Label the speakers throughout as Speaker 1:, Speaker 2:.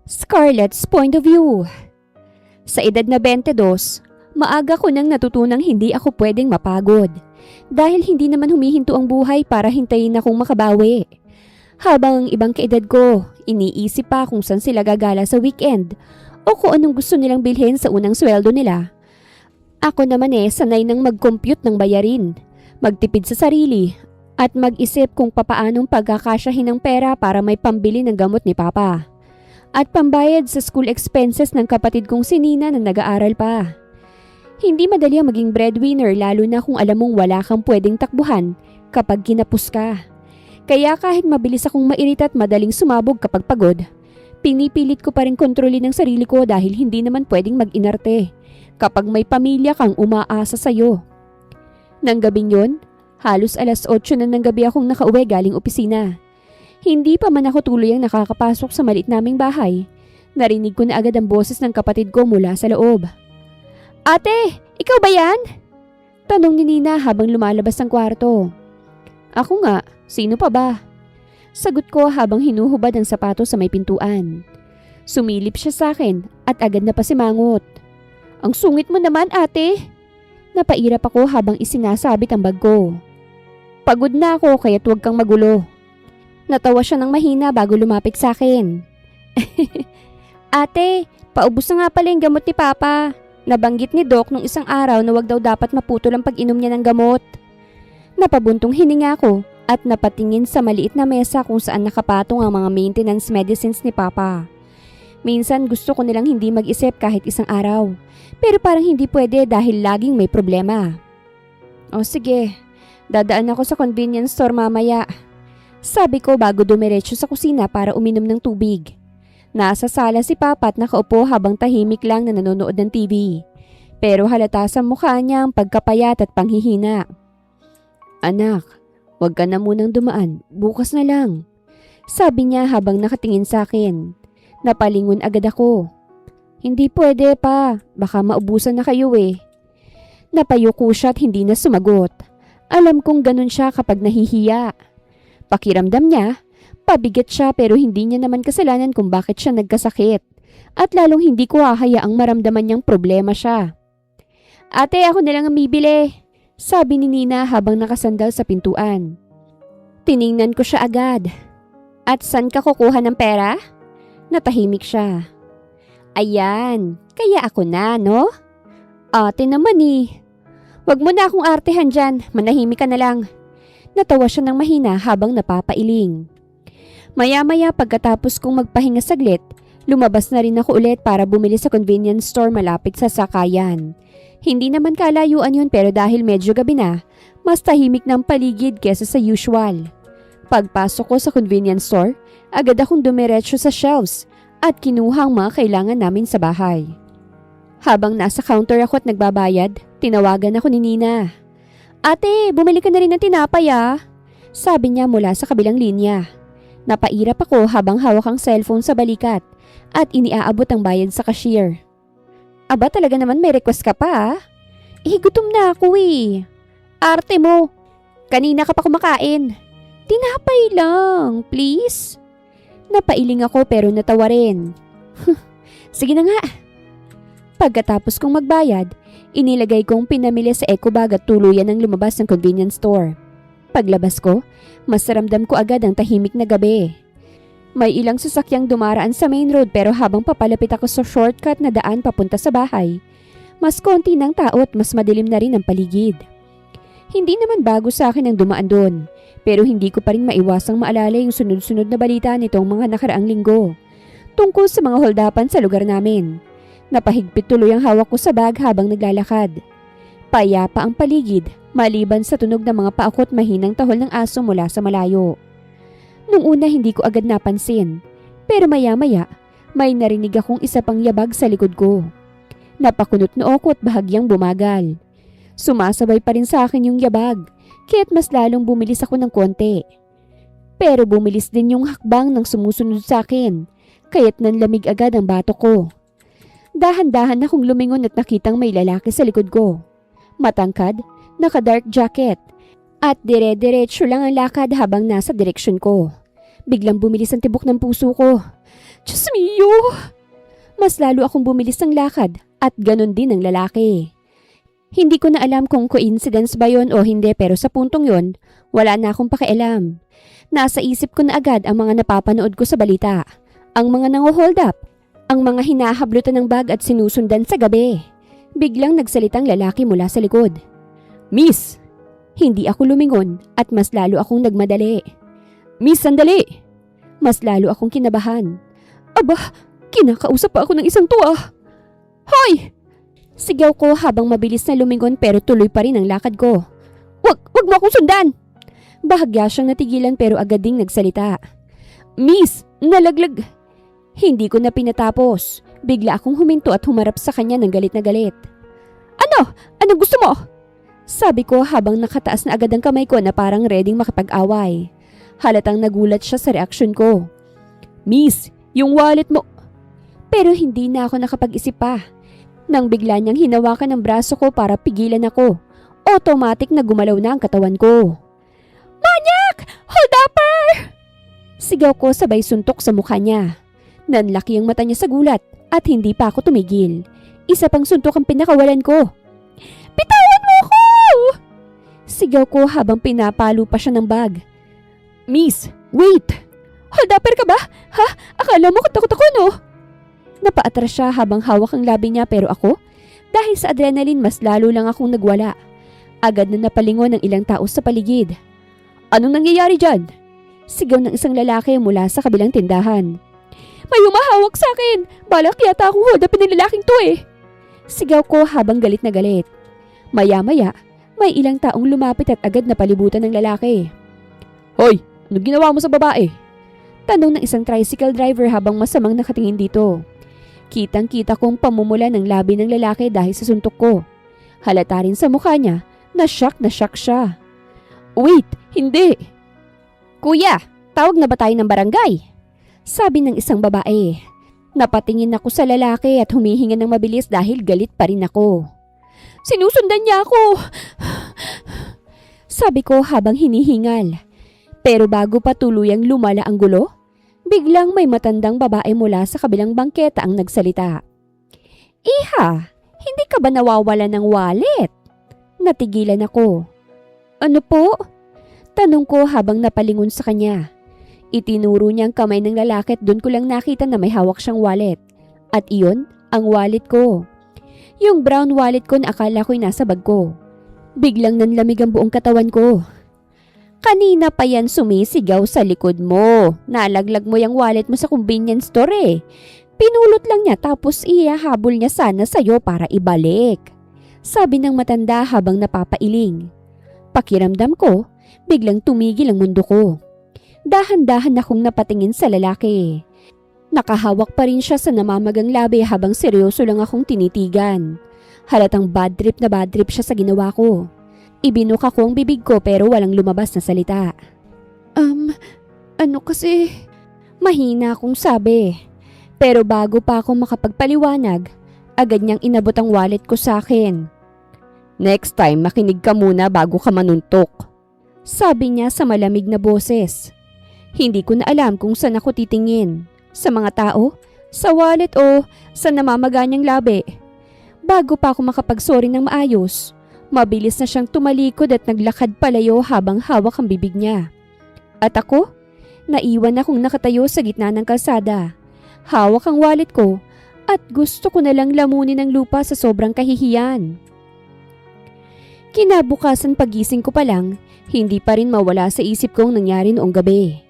Speaker 1: Scarlett's point of view. Sa edad na 22, maaga ko nang natutunang hindi ako pwedeng mapagod. Dahil hindi naman humihinto ang buhay para hintayin akong makabawi. Habang ang ibang kaedad ko, iniisip pa kung saan sila gagala sa weekend o kung anong gusto nilang bilhin sa unang sweldo nila. Ako naman sanay nang mag-compute ng bayarin, magtipid sa sarili, at mag-isip kung papaanong pagkakasyahin ng pera para may pambili ng gamot ni Papa. At pambayad sa school expenses ng kapatid kong si Nina na nag-aaral pa. Hindi madali ang maging breadwinner lalo na kung alam mong wala kang pwedeng takbuhan kapag kinapos ka. Kaya kahit mabilis akong mairita at madaling sumabog kapag pagod, pinipilit ko pa rin kontrolin ang sarili ko dahil hindi naman pwedeng mag-inarte kapag may pamilya kang umaasa sa'yo. Nang gabing yun, halos alas 8 na ng gabi akong nakauwi galing opisina. Hindi pa man ako tuluyang nakakapasok sa maliit naming bahay. Narinig ko na agad ang boses ng kapatid ko mula sa loob. "Ate, ikaw ba yan?" Tanong ni Nina habang lumalabas ng kwarto. "Ako nga, sino pa ba?" Sagot ko habang hinuhubad ang sapatos sa may pintuan. Sumilip siya sa akin at agad na pasimangot. "Ang sungit mo naman, ate." Napairap ako habang isinasabit ang bag ko. "Pagod na ako kaya't huwag kang magulo." Natawa siya ng mahina bago lumapit sa akin. "Ate, paubos na nga pala yung gamot ni Papa. Nabanggit ni Doc nung isang araw na wag daw dapat maputol ang pag-inom niya ng gamot." Napabuntong hininga ko at napatingin sa maliit na mesa kung saan nakapatong ang mga maintenance medicines ni Papa. Minsan gusto ko nilang hindi mag-isip kahit isang araw. Pero parang hindi pwede dahil laging may problema. "O sige, dadaan ako sa convenience store mamaya." Sabi ko bago dumiretso sa kusina para uminom ng tubig. Nasa sala si Papa at nakaupo habang tahimik lang na nanonood ng TV. Pero halata sa mukha niya ang pagkapayat at panghihina. "Anak, huwag ka na munang dumaan, bukas na lang." Sabi niya habang nakatingin sa akin. Napalingon agad ako. "Hindi pwede pa, baka maubusan na kayo eh." Napayuko siya at hindi na sumagot. Alam kong ganun siya kapag nahihiya. Pakiramdam niya, pabigat siya pero hindi niya naman kasalanan kung bakit siya nagkasakit. At lalong hindi ko hahayaang maramdaman niyang problema siya. "Ate, ako na lang ang bibili," sabi ni Nina habang nakasandal sa pintuan. Tiningnan ko siya agad. "At saan ka kukuha ng pera?" Natahimik siya. "Ayan, kaya ako na, no?" "Ate naman eh." "Wag mo na akong artehan dyan, manahimik ka na lang." Natawa siya ng mahina habang napapailing. Maya-maya pagkatapos kong magpahinga saglit, lumabas na rin ako ulit para bumili sa convenience store malapit sa sakayan. Hindi naman kalayuan yun pero dahil medyo gabi na, mas tahimik ng paligid kesa sa usual. Pagpasok ko sa convenience store, agad akong dumiretso sa shelves at kinuha ang mga kailangan namin sa bahay. Habang nasa counter ako at nagbabayad, tinawagan ako ni Nina. "Ate, bumili ka na rin ng tinapay ah," sabi niya mula sa kabilang linya. Napairap ako habang hawak ang cellphone sa balikat at iniaabot ang bayad sa cashier. "Aba, talaga naman may request ka pa ah." Gutom na ako eh." "Arte mo, kanina ka pa kumakain." "Tinapay lang, please." Napailing ako pero natawa rin. Sige na nga. Pagkatapos kong magbayad, inilagay kong pinamili sa eco bag at tuluyan ng lumabas ng convenience store. Paglabas ko, mas ramdam ko agad ang tahimik na gabi. May ilang sasakyang dumaraan sa main road pero habang papalapit ako sa shortcut na daan papunta sa bahay, mas konti ng tao at mas madilim na rin ang paligid. Hindi naman bago sa akin ang dumaan doon, pero hindi ko pa rin maiwasang maalala yung sunod-sunod na balita nitong mga nakaraang linggo tungkol sa mga holdapan sa lugar namin. Napahigpit tuloy ang hawak ko sa bag habang naglalakad. Payapa ang paligid, maliban sa tunog ng mga paakot mahinang tahol ng aso mula sa malayo. Nung una hindi ko agad napansin, pero maya-maya may narinig akong isa pang yabag sa likod ko. Napakunot noo ko at bahagyang bumagal. Sumasabay pa rin sa akin yung yabag, kaya't mas lalong bumilis ako ng konti. Pero bumilis din yung hakbang ng sumusunod sa akin, kaya't nanlamig agad ang batok ko. Dahan-dahan akong lumingon at nakitang may lalaki sa likod ko. Matangkad, naka-dark jacket, at dire-diretso lang ang lakad habang nasa direksyon ko. Biglang bumilis ang tibok ng puso ko. Diyos mio! Mas lalo akong bumilis ng lakad at ganon din ang lalaki. Hindi ko na alam kung coincidence ba yon o hindi pero sa puntong yon, wala na akong pakialam. Nasa isip ko na agad ang mga napapanood ko sa balita. Ang mga nango-hold up, ang mga hinahablutan ng bag at sinusundan sa gabi. Biglang nagsalitang lalaki mula sa likod. Miss! Hindi ako lumingon at mas lalo akong nagmadali. Miss, sandali! Mas lalo akong kinabahan. Aba, kinakausap pa ako ng isang tuwa. Hoy! Sigaw ko habang mabilis na lumingon pero tuloy pa rin ang lakad ko. Wag mo akong sundan! Bahagya siyang natigilan pero agad ding nagsalita. Miss, nalaglag. Hindi ko na pinatapos. Bigla akong huminto at humarap sa kanya ng galit na galit. Ano? Anong gusto mo? Sabi ko habang nakataas na agad ang kamay ko na parang readyng makipag-away. Halatang nagulat siya sa reaksyon ko. Miss, yung wallet mo. Pero hindi na ako nakapag-isip pa. Nang bigla niyang hinawakan ang braso ko para pigilan ako, automatic na gumalaw na ang katawan ko. Manyak! Hold upper! Sigaw ko sabay suntok sa mukha niya. Nanlaki ang mata niya sa gulat at hindi pa ako tumigil. Isa pang suntok ang pinakawalan ko. Bitawan mo ko! Sigaw ko habang pinapalo pa siya ng bag. Miss, wait! Hold upper ka ba? Ha? Akala mo katakot ako, no? Napaatras siya habang hawak ang labi niya pero ako, dahil sa adrenaline mas lalo lang akong nagwala. Agad na napalingon ng ilang tao sa paligid. Anong nangyayari dyan? Sigaw ng isang lalaki mula sa kabilang tindahan. May humahawak sa akin! Balak yata akong hold upin ng lalaking to eh! Sigaw ko habang galit na galit. Maya-maya, may ilang taong lumapit at agad na palibutan ng lalaki. Hoy! Anong ginawa mo sa babae? Tanong ng isang tricycle driver habang masamang nakatingin dito. Kitang-kita kong pamumula ng labi ng lalaki dahil sa suntok ko. Halata rin sa mukha niya na shock siya. Wait, hindi. Kuya, tawag na ba tayo ng barangay? Sabi ng isang babae. Napatingin ako sa lalaki at humihinga ng mabilis dahil galit pa rin ako. Sinusundan niya ako. Sabi ko habang hinihingal. Pero bago pa tuluyang lumala ang gulo, biglang may matandang babae mula sa kabilang bangketa ang nagsalita. Iha, hindi ka ba nawawala ng wallet? Natigilan ako. Ano po? Tanong ko habang napalingon sa kanya. Itinuro niya ang kamay ng lalaki at doon ko lang nakita na may hawak siyang wallet. At iyon, ang wallet ko. Yung brown wallet ko na akala ko'y nasa bag ko. Biglang nanlamig ang buong katawan ko. Kanina pa yan sumisigaw sa likod mo. Nalaglag mo yung wallet mo sa convenience store eh. Pinulot lang niya tapos ihahabol niya sana sa'yo para ibalik. Sabi ng matanda habang napapailing. Pakiramdam ko, biglang tumigil ang mundo ko. Dahan-dahan akong napatingin sa lalaki. Nakahawak pa rin siya sa namamagang labi habang seryoso lang akong tinitigan. Halatang bad trip siya sa ginawa ko. Ibinuka ko ang bibig ko pero walang lumabas na salita. Ano kasi? Mahina akong sabi. Pero bago pa ako makapagpaliwanag, agad niyang inabot ang wallet ko sa akin. Next time, makinig ka muna bago ka manuntok. Sabi niya sa malamig na boses. Hindi ko na alam kung saan ako titingin. Sa mga tao, sa wallet o sa namamaganyang labi. Bago pa ako makapagsorry ng maayos, mabilis na siyang tumalikod at naglakad palayo habang hawak ang bibig niya. At ako, naiwan akong nakatayo sa gitna ng kalsada. Hawak ang wallet ko at gusto ko na lang lamunin ang lupa sa sobrang kahihiyan. Kinabukasan pagising ko pa lang, hindi pa rin mawala sa isip kong nangyari noong gabi.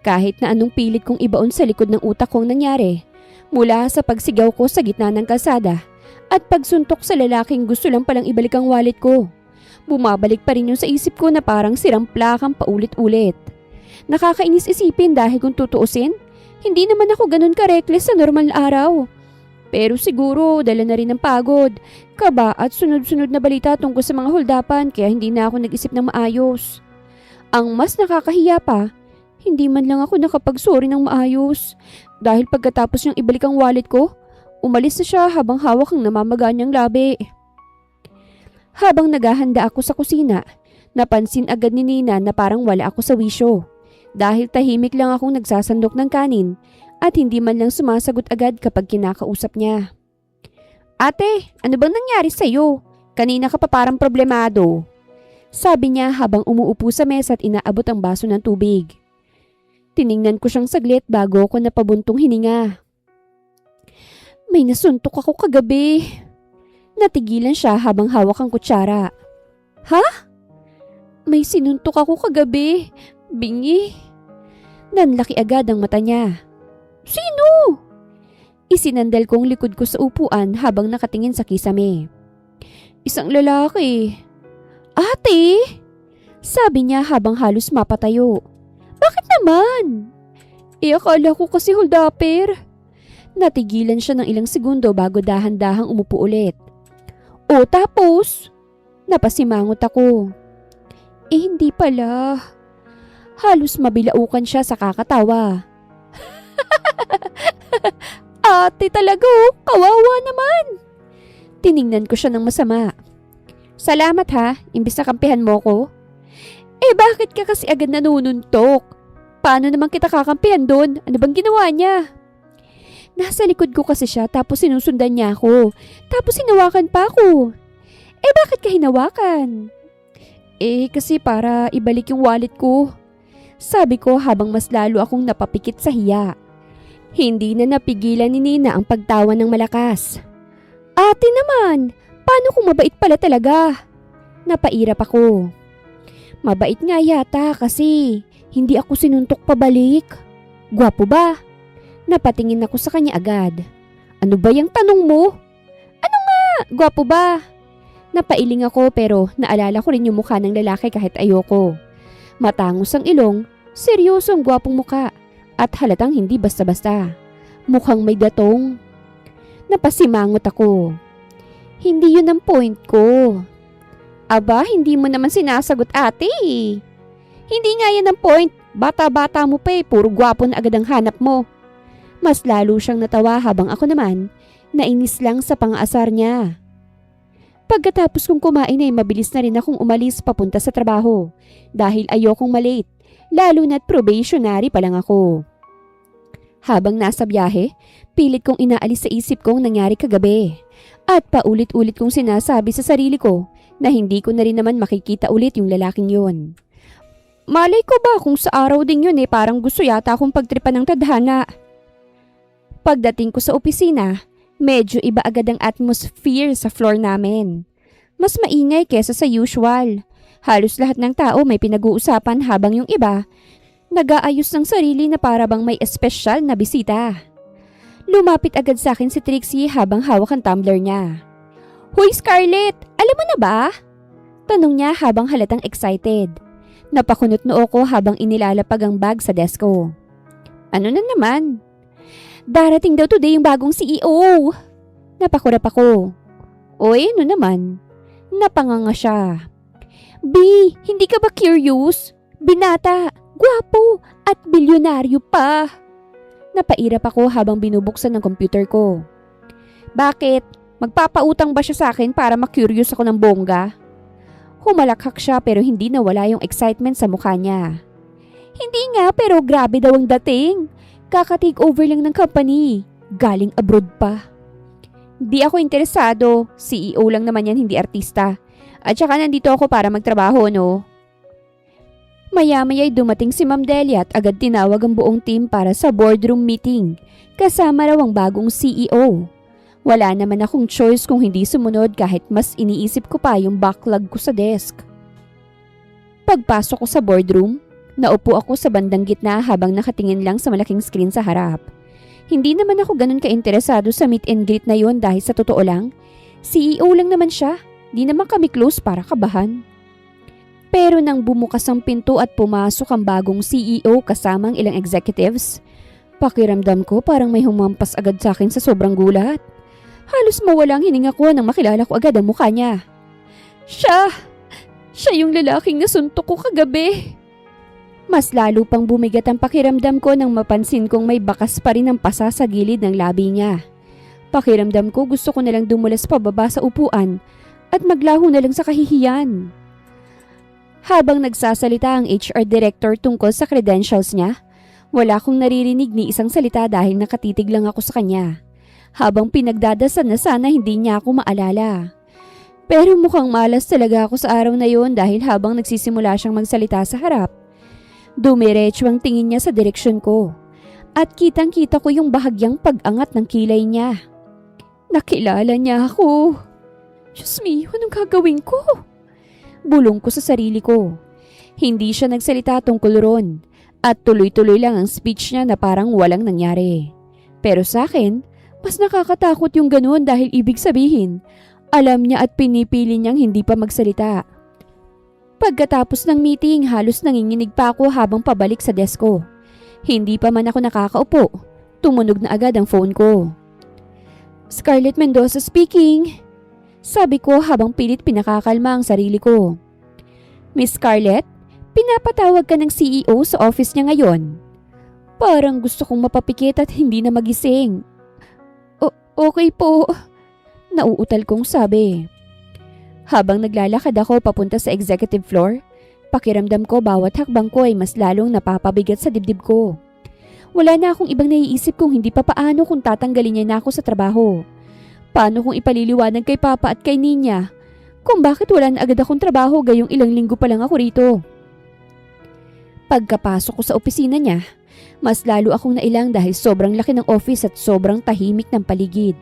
Speaker 1: Kahit na anong pilit kong ibaon sa likod ng utak kong nangyari, mula sa pagsigaw ko sa gitna ng kalsada at pagsuntok sa lalaking gusto lang palang ibalik ang wallet ko. Bumabalik pa rin yung sa isip ko na parang sirang plakang paulit-ulit. Nakakainis isipin dahil kung tutuusin, hindi naman ako ganun ka-reckless sa normal araw. Pero siguro dala na rin ng pagod, kaba at sunod-sunod na balita tungkol sa mga holdapan kaya hindi na ako nag-isip ng maayos. Ang mas nakakahiya pa, hindi man lang ako nakapag-sorry ng maayos dahil pagkatapos niyang ibalik ang wallet ko, umalis na siya habang hawak ang namamaganyang labi. Habang naghahanda ako sa kusina, napansin agad ni Nina na parang wala ako sa wisyo. Dahil tahimik lang akong nagsasandok ng kanin at hindi man lang sumasagot agad kapag kinakausap niya. Ate, ano bang nangyari sa'yo? Kanina ka pa parang problemado. Sabi niya habang umuupo sa mesa at inaabot ang baso ng tubig. Tiningnan ko siyang saglit bago ako napabuntong hininga. May nasuntok ako kagabi. Natigilan siya habang hawak ang kutsara. Ha? May sinuntok ako kagabi. Bingi. Nanlaki agad ang mata niya. Sino? Isinandal kong likod ko sa upuan habang nakatingin sa kisame. Isang lalaki. Ate? Sabi niya habang halos mapatayo. Bakit naman? Akala ko kasi holdapper. Natigilan siya ng ilang segundo bago dahan-dahang umupo ulit. O tapos? Napasimangot ako. Hindi pala. Halos mabilaukan siya sa kakatawa. Ate talaga kawawa naman. Tiningnan ko siya ng masama. Salamat ha, imbis na kampihan mo ko. Bakit ka kasi agad nanununtok? Paano naman kita kakampihan doon? Ano bang ginawa niya? Nasa likod ko kasi siya tapos sinusundan niya ako. Tapos hinawakan pa ako. Bakit ka hinawakan? Kasi para ibalik yung wallet ko. Sabi ko habang mas lalo akong napapikit sa hiya. Hindi na napigilan ni Nina ang pagtawa ng malakas. Ate naman, paano kung mabait pala talaga? Napairap ako. Mabait nga yata kasi hindi ako sinuntok pabalik. Gwapo ba? Napatingin ako sa kanya agad. Ano ba yung tanong mo? Ano nga? Gwapo ba? Napailing ako pero naalala ko rin yung mukha ng lalaki kahit ayoko. Matangos ang ilong, seryosong gwapong muka at halatang hindi basta-basta. Mukhang may datong. Napasimangot ako. Hindi yun ang point ko. Aba, hindi mo naman sinasagot ate. Hindi nga yan ang point. Bata-bata mo pa puro gwapo na agad ang hanap mo. Mas lalo siyang natawa habang ako naman, nainis lang sa pang-aasar niya. Pagkatapos kong kumain ay mabilis na rin akong umalis papunta sa trabaho dahil ayokong malate, lalo na't probationary pa lang ako. Habang nasa biyahe, pilit kong inaalis sa isip kong nangyari kagabi at paulit-ulit kong sinasabi sa sarili ko na hindi ko na rin naman makikita ulit yung lalaking yun. Malay ko ba kung sa araw din yun parang gusto yata akong pagtripan ng tadhana. Pagdating ko sa opisina, medyo iba agad ang atmosphere sa floor namin. Mas maingay kesa sa usual. Halos lahat ng tao may pinag-uusapan habang yung iba, nag-aayos ng sarili na para bang may espesyal na bisita. Lumapit agad sa akin si Trixie habang hawak ang tumbler niya. Hoy Scarlett, alam mo na ba? Tanong niya habang halatang excited. Napakunot noo ko habang inilalapag ang bag sa desk ko. Ano na naman? Darating daw today yung bagong CEO. Napakurap ako. Oy, ano naman? Napanganga siya. B, hindi ka ba curious? Binata, gwapo, at bilyonaryo pa. Napairap ako habang binubuksan ng computer ko. Bakit? Magpapautang ba siya sa akin para ma-curious ako ng bongga? Humalakhak siya pero hindi nawala yung excitement sa mukha niya. Hindi nga pero grabe daw ang dating. Kaka-take over lang ng company. Galing abroad pa. Di ako interesado. CEO lang naman yan, hindi artista. At saka nandito ako para magtrabaho, no? Maya-maya'y dumating si Ma'am Delia at agad tinawag ang buong team para sa boardroom meeting. Kasama raw ang bagong CEO. Wala naman akong choice kung hindi sumunod kahit mas iniisip ko pa yung backlog ko sa desk. Pagpasok ko sa boardroom, naupo ako sa bandang gitna habang nakatingin lang sa malaking screen sa harap. Hindi naman ako ganun ka-interesado sa meet and greet na yon dahil sa totoo lang, CEO lang naman siya. Di naman kami close para kabahan. Pero nang bumukas ang pinto at pumasok ang bagong CEO kasama ang ilang executives, pakiramdam ko parang may humampas agad sa akin sa sobrang gulat. Halos mawalang hininga ko nang makilala ko agad ang mukha niya. Siya yung lalaking nasuntok ko kagabi. Mas lalo pang bumigat ang pakiramdam ko nang mapansin kong may bakas pa rin ang pasa sa gilid ng labi niya. Pakiramdam ko gusto ko nalang dumulas pababa sa upuan at maglaho na lang sa kahihiyan. Habang nagsasalita ang HR director tungkol sa credentials niya, Wala akong naririnig ni isang salita dahil nakatitig lang ako sa kanya. Habang pinagdadasal na sana hindi niya ako maalala. Pero mukhang malas talaga ako sa araw na yon dahil habang nagsisimula siyang magsalita sa harap, dumiretso ang tingin niya sa direksyon ko. At kitang-kita ko yung bahagyang pag-angat ng kilay niya. Nakilala niya ako. Diyos me, anong gagawin ko? Bulong ko sa sarili ko. Hindi siya nagsalita tungkol ron at tuloy-tuloy lang ang speech niya na parang walang nangyari. Pero sa akin, mas nakakatakot yung ganoon dahil ibig sabihin, alam niya at pinipili niyang hindi pa magsalita. Pagkatapos ng meeting, halos nanginginig pa ako habang pabalik sa desk ko. Hindi pa man ako nakakaupo, tumunog na agad ang phone ko. Scarlett Mendoza speaking. Sabi ko habang pilit pinakakalma ang sarili ko. Miss Scarlett, pinapatawag ka ng CEO sa office niya ngayon. Parang gusto kong mapapikit at hindi na magising. Okay po. Nauutal kong sabi. Habang naglalakad ako papunta sa executive floor, pakiramdam ko bawat hakbang ko ay mas lalong napapabigat sa dibdib ko. Wala na akong ibang naiisip kung hindi pa paano kung tatanggalin niya na ako sa trabaho. Paano kung ipaliliwanag kay Papa at kay Ninya kung bakit wala na agad akong trabaho gayong ilang linggo pa lang ako rito. Pagkapasok ko sa opisina niya, mas lalo akong nailang dahil sobrang laki ng office at sobrang tahimik ng paligid.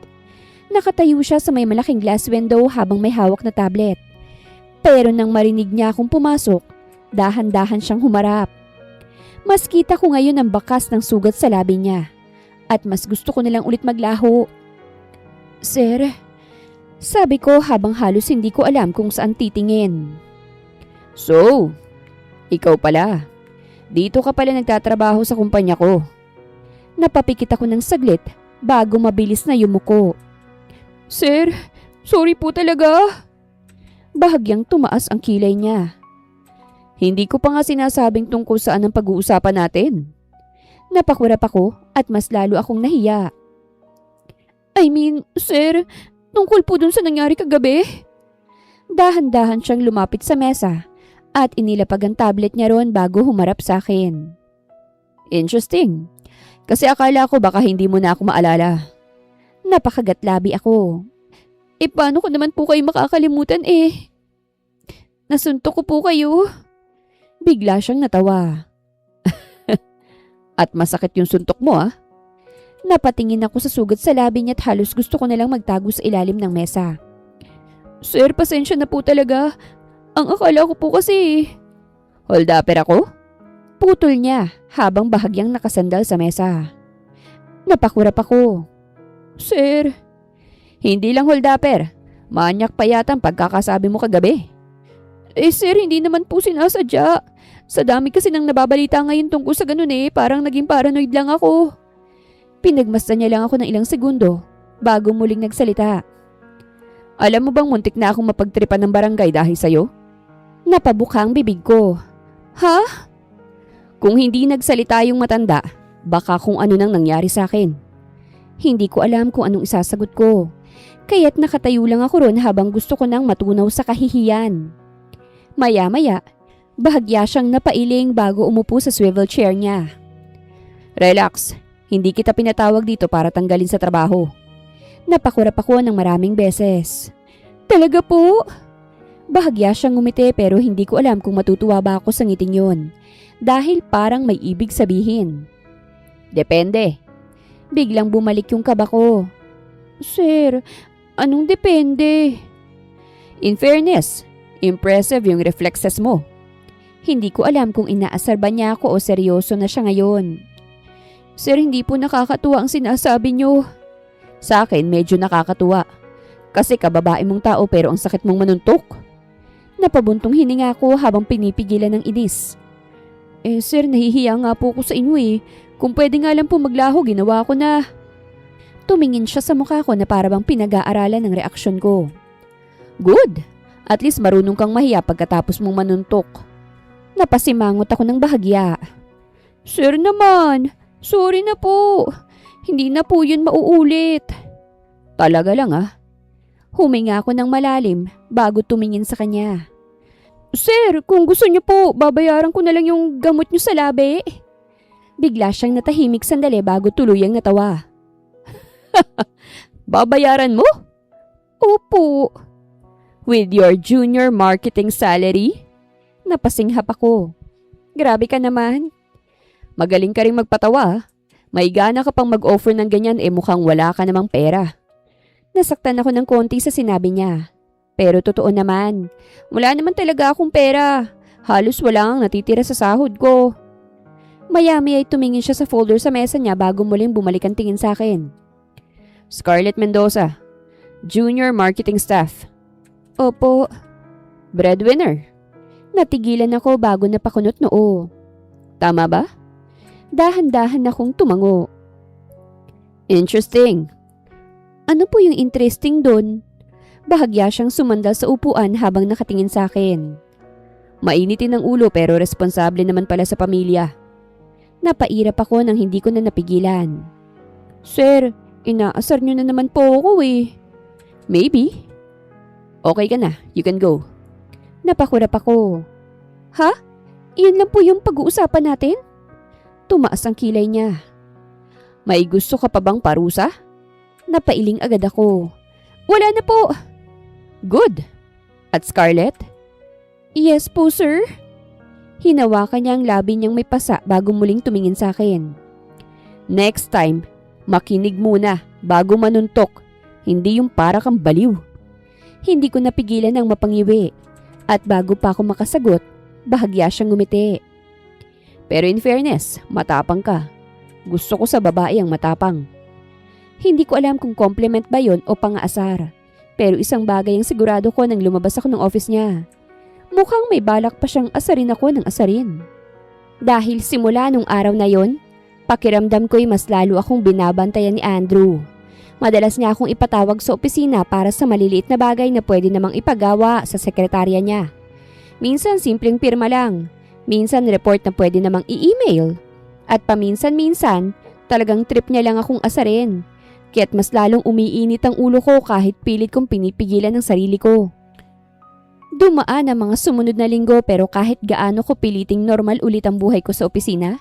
Speaker 1: Nakatayo siya sa may malaking glass window habang may hawak na tablet. Pero nang marinig niya akong pumasok, dahan-dahan siyang humarap. Mas kita ko ngayon ang bakas ng sugat sa labi niya. At mas gusto ko nalang ulit maglaho. Sir, sabi ko habang halos hindi ko alam kung saan titingin. So, ikaw pala. Dito ka pala nagtatrabaho sa kumpanya ko. Napapikit ako ng saglit bago mabilis na yumuko. Sir, sorry po talaga. Bahagyang tumaas ang kilay niya. Hindi ko pa nga sinasabing tungkol saan ang pag-uusapan natin. Napakurap ako at mas lalo akong nahiya. Sir, tungkol po dun sa nangyari kagabi. Dahan-dahan siyang lumapit sa mesa at inilapag ang tablet niya ron bago humarap sa akin. Interesting. Kasi akala ko baka hindi mo na ako maalala. Napakagatlabi ako. Paano ko naman po kayo makakalimutan Nasuntok ko po kayo. Bigla siyang natawa. At masakit yung suntok mo Napatingin ako sa sugat sa labi niya at halos gusto ko nalang magtago sa ilalim ng mesa. Sir, pasensya na po talaga. Ang akala ko po kasi. Hold-upper ako? Putol niya habang bahagyang nakasandal sa mesa. Napakurap ako. Sir, hindi lang hold-upper. Manyak pa yata ang pagkakasabi mo kagabi. Sir, hindi naman po sinasadya. Sa dami kasi nang nababalita ngayon tungkol sa ganun parang naging paranoid lang ako. Pinagmasdan niya lang ako ng ilang segundo bago muling nagsalita. Alam mo bang muntik na akong mapagtripan ng barangay dahil sa'yo? Napabuka ang bibig ko. Ha? Kung hindi nagsalita yung matanda, baka kung ano nang nangyari sa akin. Hindi ko alam kung anong isasagot ko. Kaya't nakatayo lang ako ron habang gusto ko nang matunaw sa kahihiyan. Maya-maya, bahagya siyang napailing bago umupo sa swivel chair niya. Relax, hindi kita pinatawag dito para tanggalin sa trabaho. Napakurap ako ng maraming beses. Talaga po? Bahagya siyang ngumiti pero hindi ko alam kung matutuwa ba ako sa ngiting yon. Dahil parang may ibig sabihin. Depende. Biglang bumalik yung kaba ko. Sir, anong depende? In fairness, impressive yung reflexes mo. Hindi ko alam kung inaasar ba niya ako o seryoso na siya ngayon. Sir, hindi po nakakatuwa ang sinasabi niyo. Sa akin, medyo nakakatuwa. Kasi kababae mong tao pero ang sakit mong manuntok. Napabuntong hininga ko habang pinipigilan ng inis. Sir, nahihiya nga po ko sa inyo Kung pwede nga lang po maglaho, ginawa ko na. Tumingin siya sa mukha ko na parabang pinag-aaralan ng reaksyon ko. Good! At least marunong kang mahiya pagkatapos mong manuntok. Napasimangot ako ng bahagya. Sir naman, sorry na po. Hindi na po yun mauulit. Talaga lang Huminga ako ng malalim bago tumingin sa kanya. Sir, kung gusto niyo po, babayaran ko na lang yung gamot niyo sa labi. Bigla siyang natahimik sandali bago tuluyang natawa. Babayaran mo? Opo. With your junior marketing salary? Napasinghap ako. Grabe ka naman. Magaling ka rin magpatawa. May gana ka pang mag-offer ng ganyan mukhang wala ka namang pera. Nasaktan ako ng konti sa sinabi niya. Pero totoo naman, wala naman talaga akong pera. Halos wala ang natitira sa sahod ko. Maya-maya ay tumingin siya sa folder sa mesa niya bago muling bumalik ang tingin sa akin. Scarlett Mendoza, Junior Marketing Staff. Opo. Breadwinner. Natigilan ako bago napakunot noo. Tama ba? Dahan-dahan akong tumango. Interesting. Ano po yung interesting doon? Bahagya siyang sumandal sa upuan habang nakatingin sa akin. Mainitin ang ulo pero responsable naman pala sa pamilya. Napairap ako nang hindi ko na napigilan. Sir, inaasar niyo na naman po ako eh. Maybe. Okay ka na, you can go. Napakurap ako. Ha? Iyon lang po yung pag-uusapan natin? Tumaas ang kilay niya. May gusto ka pa bang parusa? Napailing agad ako. Wala na po. Good. At Scarlett? Yes po, sir. Hinawakan niya ang labi niyang may pasa bago muling tumingin sa akin. Next time, makinig muna bago manuntok. Hindi yung para kang baliw. Hindi ko napigilan ang mapangiwi. At bago pa ako makasagot, bahagya siyang ngumiti. Pero in fairness, matapang ka. Gusto ko sa babae ang matapang. Hindi ko alam kung compliment ba yon o pang-aasar. Pero isang bagay ang sigurado ko nang lumabas ako ng office niya. Mukhang may balak pa siyang asarin ako ng asarin. Dahil simula nung araw na yon, pakiramdam ko'y mas lalo akong binabantayan ni Andrew. Madalas niya akong ipatawag sa opisina para sa maliliit na bagay na pwede namang ipagawa sa sekretarya niya. Minsan simpleng pirma lang. Minsan report na pwede namang i-email. At paminsan-minsan, talagang trip niya lang akong asarin. Kaya't mas lalong umiinit ang ulo ko kahit pilit kong pinipigilan ang sarili ko. Dumaan ang mga sumunod na linggo pero kahit gaano ko piliting normal ulit ang buhay ko sa opisina,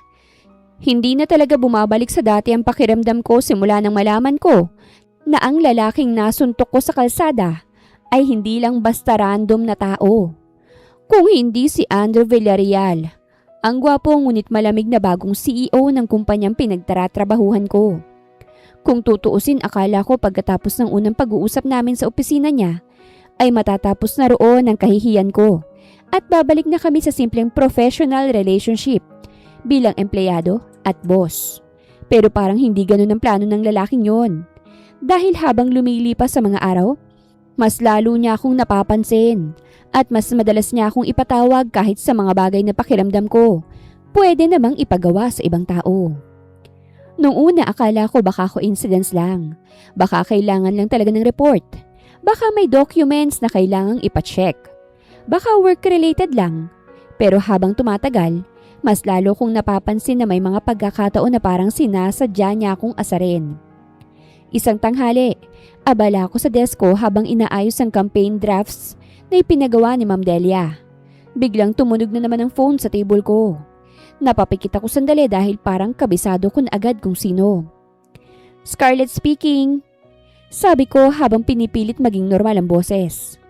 Speaker 1: hindi na talaga bumabalik sa dati ang pakiramdam ko simula nang malaman ko na ang lalaking nasuntok ko sa kalsada ay hindi lang basta random na tao. Kung hindi si Andrew Villarreal, ang gwapo ngunit malamig na bagong CEO ng kumpanyang pinagtaratrabahuhan ko. Kung tutuusin, akala ko pagkatapos ng unang pag-uusap namin sa opisina niya, ay matatapos na roon ang kahihiyan ko at babalik na kami sa simpleng professional relationship bilang empleyado at boss. Pero parang hindi ganun ang plano ng lalaking yon. Dahil habang lumilipas sa mga araw, mas lalo niya akong napapansin at mas madalas niya akong ipatawag kahit sa mga bagay na pakiramdam ko pwede namang ipagawa sa ibang tao. Nung una akala ko baka coincidence lang. Baka kailangan lang talaga ng report. Baka may documents na kailangang ipacheck. Baka work-related lang. Pero habang tumatagal, mas lalo kong napapansin na may mga pagkakataon na parang sinasadya niya akong asarin. Isang tanghali, abala ako sa desk ko habang inaayos ang campaign drafts na ipinagawa ni Ma'am Delia. Biglang tumunog na naman ang phone sa table ko. Napapikit ako sandali dahil parang kabisado ko na agad kung sino. Scarlett speaking. Sabi ko habang pinipilit maging normal ang boses.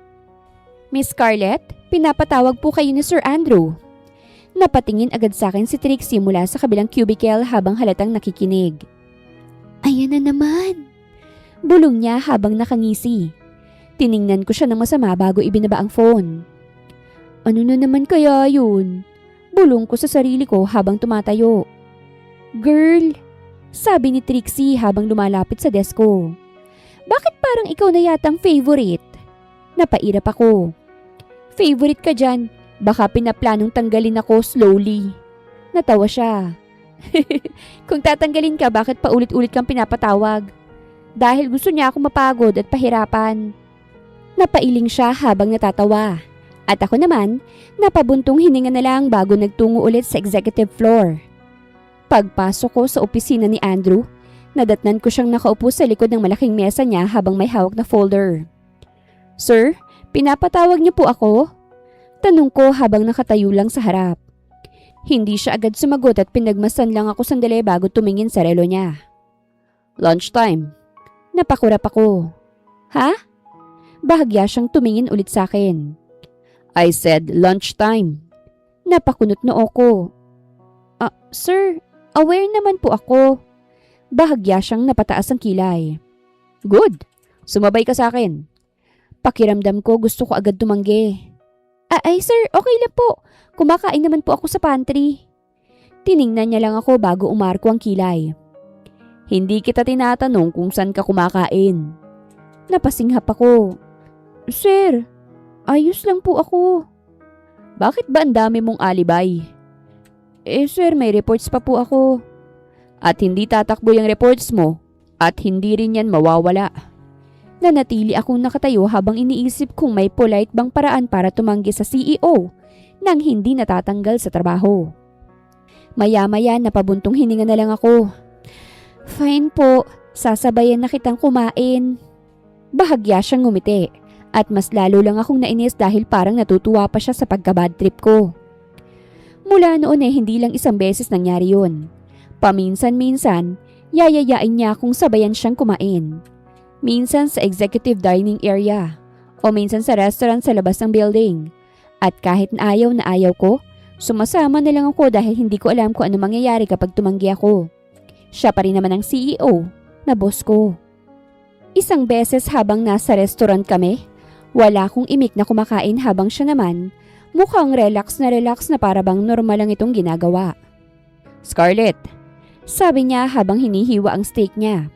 Speaker 1: Miss Scarlett, pinapatawag po kayo ni Sir Andrew. Napatingin agad sa akin si Trixie mula sa kabilang cubicle habang halatang nakikinig. Ayan na naman. Bulong niya habang nakangisi. Tiningnan ko siya ng masama bago ibinaba ang phone. Ano na naman kaya yun? Bulong ko sa sarili ko habang tumatayo. Girl, sabi ni Trixie habang lumalapit sa desk ko. Bakit parang ikaw na yatang favorite? Napairap ako. Favorite ka dyan. Baka pinaplanong tanggalin ako slowly. Natawa siya. Kung tatanggalin ka, bakit paulit-ulit kang pinapatawag? Dahil gusto niya akong mapagod at pahirapan. Napailing siya habang natatawa. At ako naman, napabuntong hininga na lang bago nagtungo ulit sa executive floor. Pagpasok ko sa opisina ni Andrew, nadatnan ko siyang nakaupo sa likod ng malaking mesa niya habang may hawak na folder. Sir, pinapatawag niyo po ako? Tanong ko habang nakatayo lang sa harap. Hindi siya agad sumagot at pinagmasan lang ako sandali bago tumingin sa relo niya. Lunchtime. Napakurap ako. Ha? Bahagya siyang tumingin ulit sa akin. I said lunchtime. Napakunot na ako. Sir, aware naman po ako. Bahagya siyang napataas ang kilay. Good. Sumabay ka sa akin. Pakiramdam ko gusto ko agad tumanggi. Ay sir, okay lang po. Kumakain naman po ako sa pantry. Tiningnan niya lang ako bago umarko ang kilay. Hindi kita tinatanong kung saan ka kumakain. Napasinghap ako. Sir, ayos lang po ako. Bakit ba ang dami mong alibay? Sir, may reports pa po ako. At hindi tatakbo yung reports mo at hindi rin yan mawawala. Nanatili akong nakatayo habang iniisip kung may polite bang paraan para tumanggi sa CEO nang hindi natatanggal sa trabaho. Maya-maya napabuntong hininga na lang ako. Fine po, sasabayan na kitang kumain. Bahagya siyang ngumiti at mas lalo lang akong nainis dahil parang natutuwa pa siya sa pagka-bad trip ko. Mula noon hindi lang isang beses nangyari yun. Paminsan-minsan, yayayain niya akong sabayan siyang kumain. Minsan sa executive dining area o minsan sa restaurant sa labas ng building. At kahit na ayaw ko, sumasama na lang ako dahil hindi ko alam kung ano mangyayari kapag tumanggi ako. Siya pa rin naman ang CEO na boss ko. Isang beses habang nasa restaurant kami, wala akong imik na kumakain habang siya naman mukhang relax na para bang normal lang itong ginagawa. Scarlett, sabi niya habang hinihiwa ang steak niya.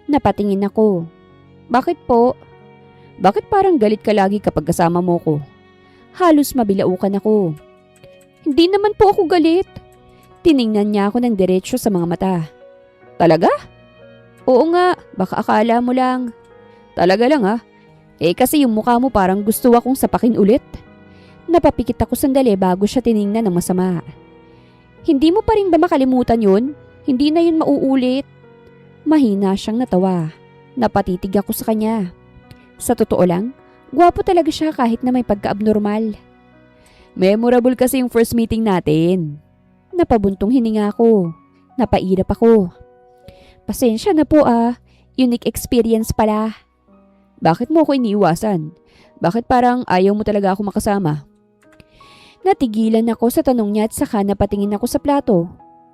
Speaker 1: Napatingin ako. Bakit po? Bakit parang galit ka lagi kapag kasama mo ko? Halos mabilaukan ako. Hindi naman po ako galit. Tiningnan niya ako ng diretsyo sa mga mata. Talaga? Oo nga, baka akala mo lang. Talaga lang ha? Kasi yung mukha mo parang gusto akong sapakin ulit. Napapikit ako sandali bago siya tiningnan ng masama. Hindi mo pa rin ba makalimutan yun? Hindi na yun mauulit. Mahina siyang natawa. Napatitig ako sa kanya. Sa totoo lang, gwapo talaga siya kahit na may pagka-abnormal. Memorable kasi yung first meeting natin. Napabuntong hininga ako. Napairap ako. Pasensya na po Unique experience pala. Bakit mo ako iniiwasan? Bakit parang ayaw mo talaga ako makasama? Natigilan ako sa tanong niya at saka napatingin ako sa plato.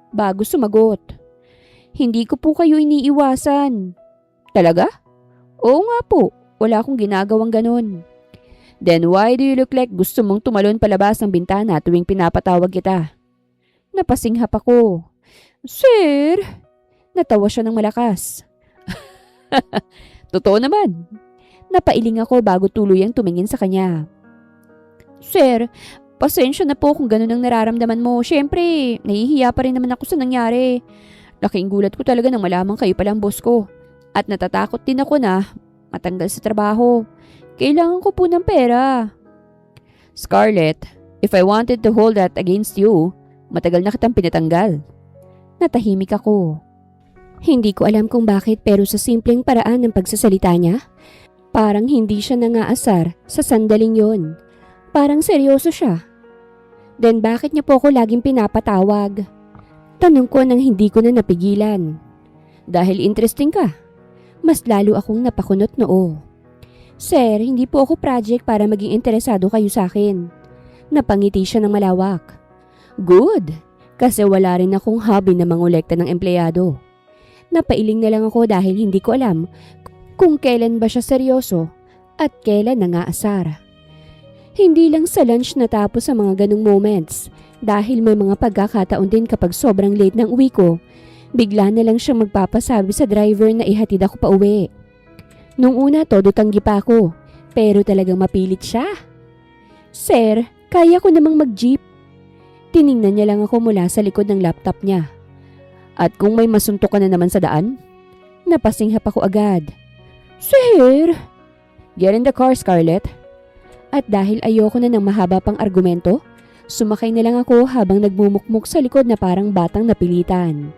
Speaker 1: Bago sumagot. Hindi ko po kayo iniiwasan. Talaga? Oo nga po. Wala akong ginagawang ganun. Then why do you look like gusto mong tumalon palabas ng bintana tuwing pinapatawag kita? Napasinghap ako. Sir! Natawa siya ng malakas. Totoo naman. Napailing ako bago tuluyang tumingin sa kanya. Sir, pasensya na po kung ganun ang nararamdaman mo. Siyempre, nahihiya pa rin naman ako sa nangyari. Laking gulat ko talaga nang malamang kayo palang boss ko. At natatakot din ako na matanggal sa trabaho. Kailangan ko po ng pera. Scarlett, if I wanted to hold that against you, matagal na kitang pinatanggal. Natahimik ako. Hindi ko alam kung bakit pero sa simpleng paraan ng pagsasalita niya, parang hindi siya nangaasar sa sandaling yon. Parang seryoso siya. Then bakit niya po ako laging pinapatawag? Tanong ko nang hindi ko na napigilan. Dahil interesting ka. Mas lalo akong napakunot noo. Sir, hindi po ako project para maging interesado kayo sa akin. Napangiti siya ng malawak. Good, kasi wala rin akong hobby na mangolekta ng empleyado. Napailing na lang ako dahil hindi ko alam kung kailan ba siya seryoso at kailan nangaasar. Hindi lang sa lunch natapos ang mga ganong moments dahil may mga pagkakataon din kapag sobrang late ng uwi ko, bigla na lang siyang magpapasabi sa driver na ihatid ako pa uwi. Nung una todo tanggi pa ako, pero talagang mapilit siya. Sir, kaya ko namang mag-jeep. Tiningnan niya lang ako mula sa likod ng laptop niya. At kung may masuntok ka na naman sa daan? Napasinghap ako agad. Sir! Get in the car, Scarlett. At dahil ayoko na ng mahaba pang argumento, sumakay na lang ako habang nagmumukmuk sa likod na parang batang napilitan.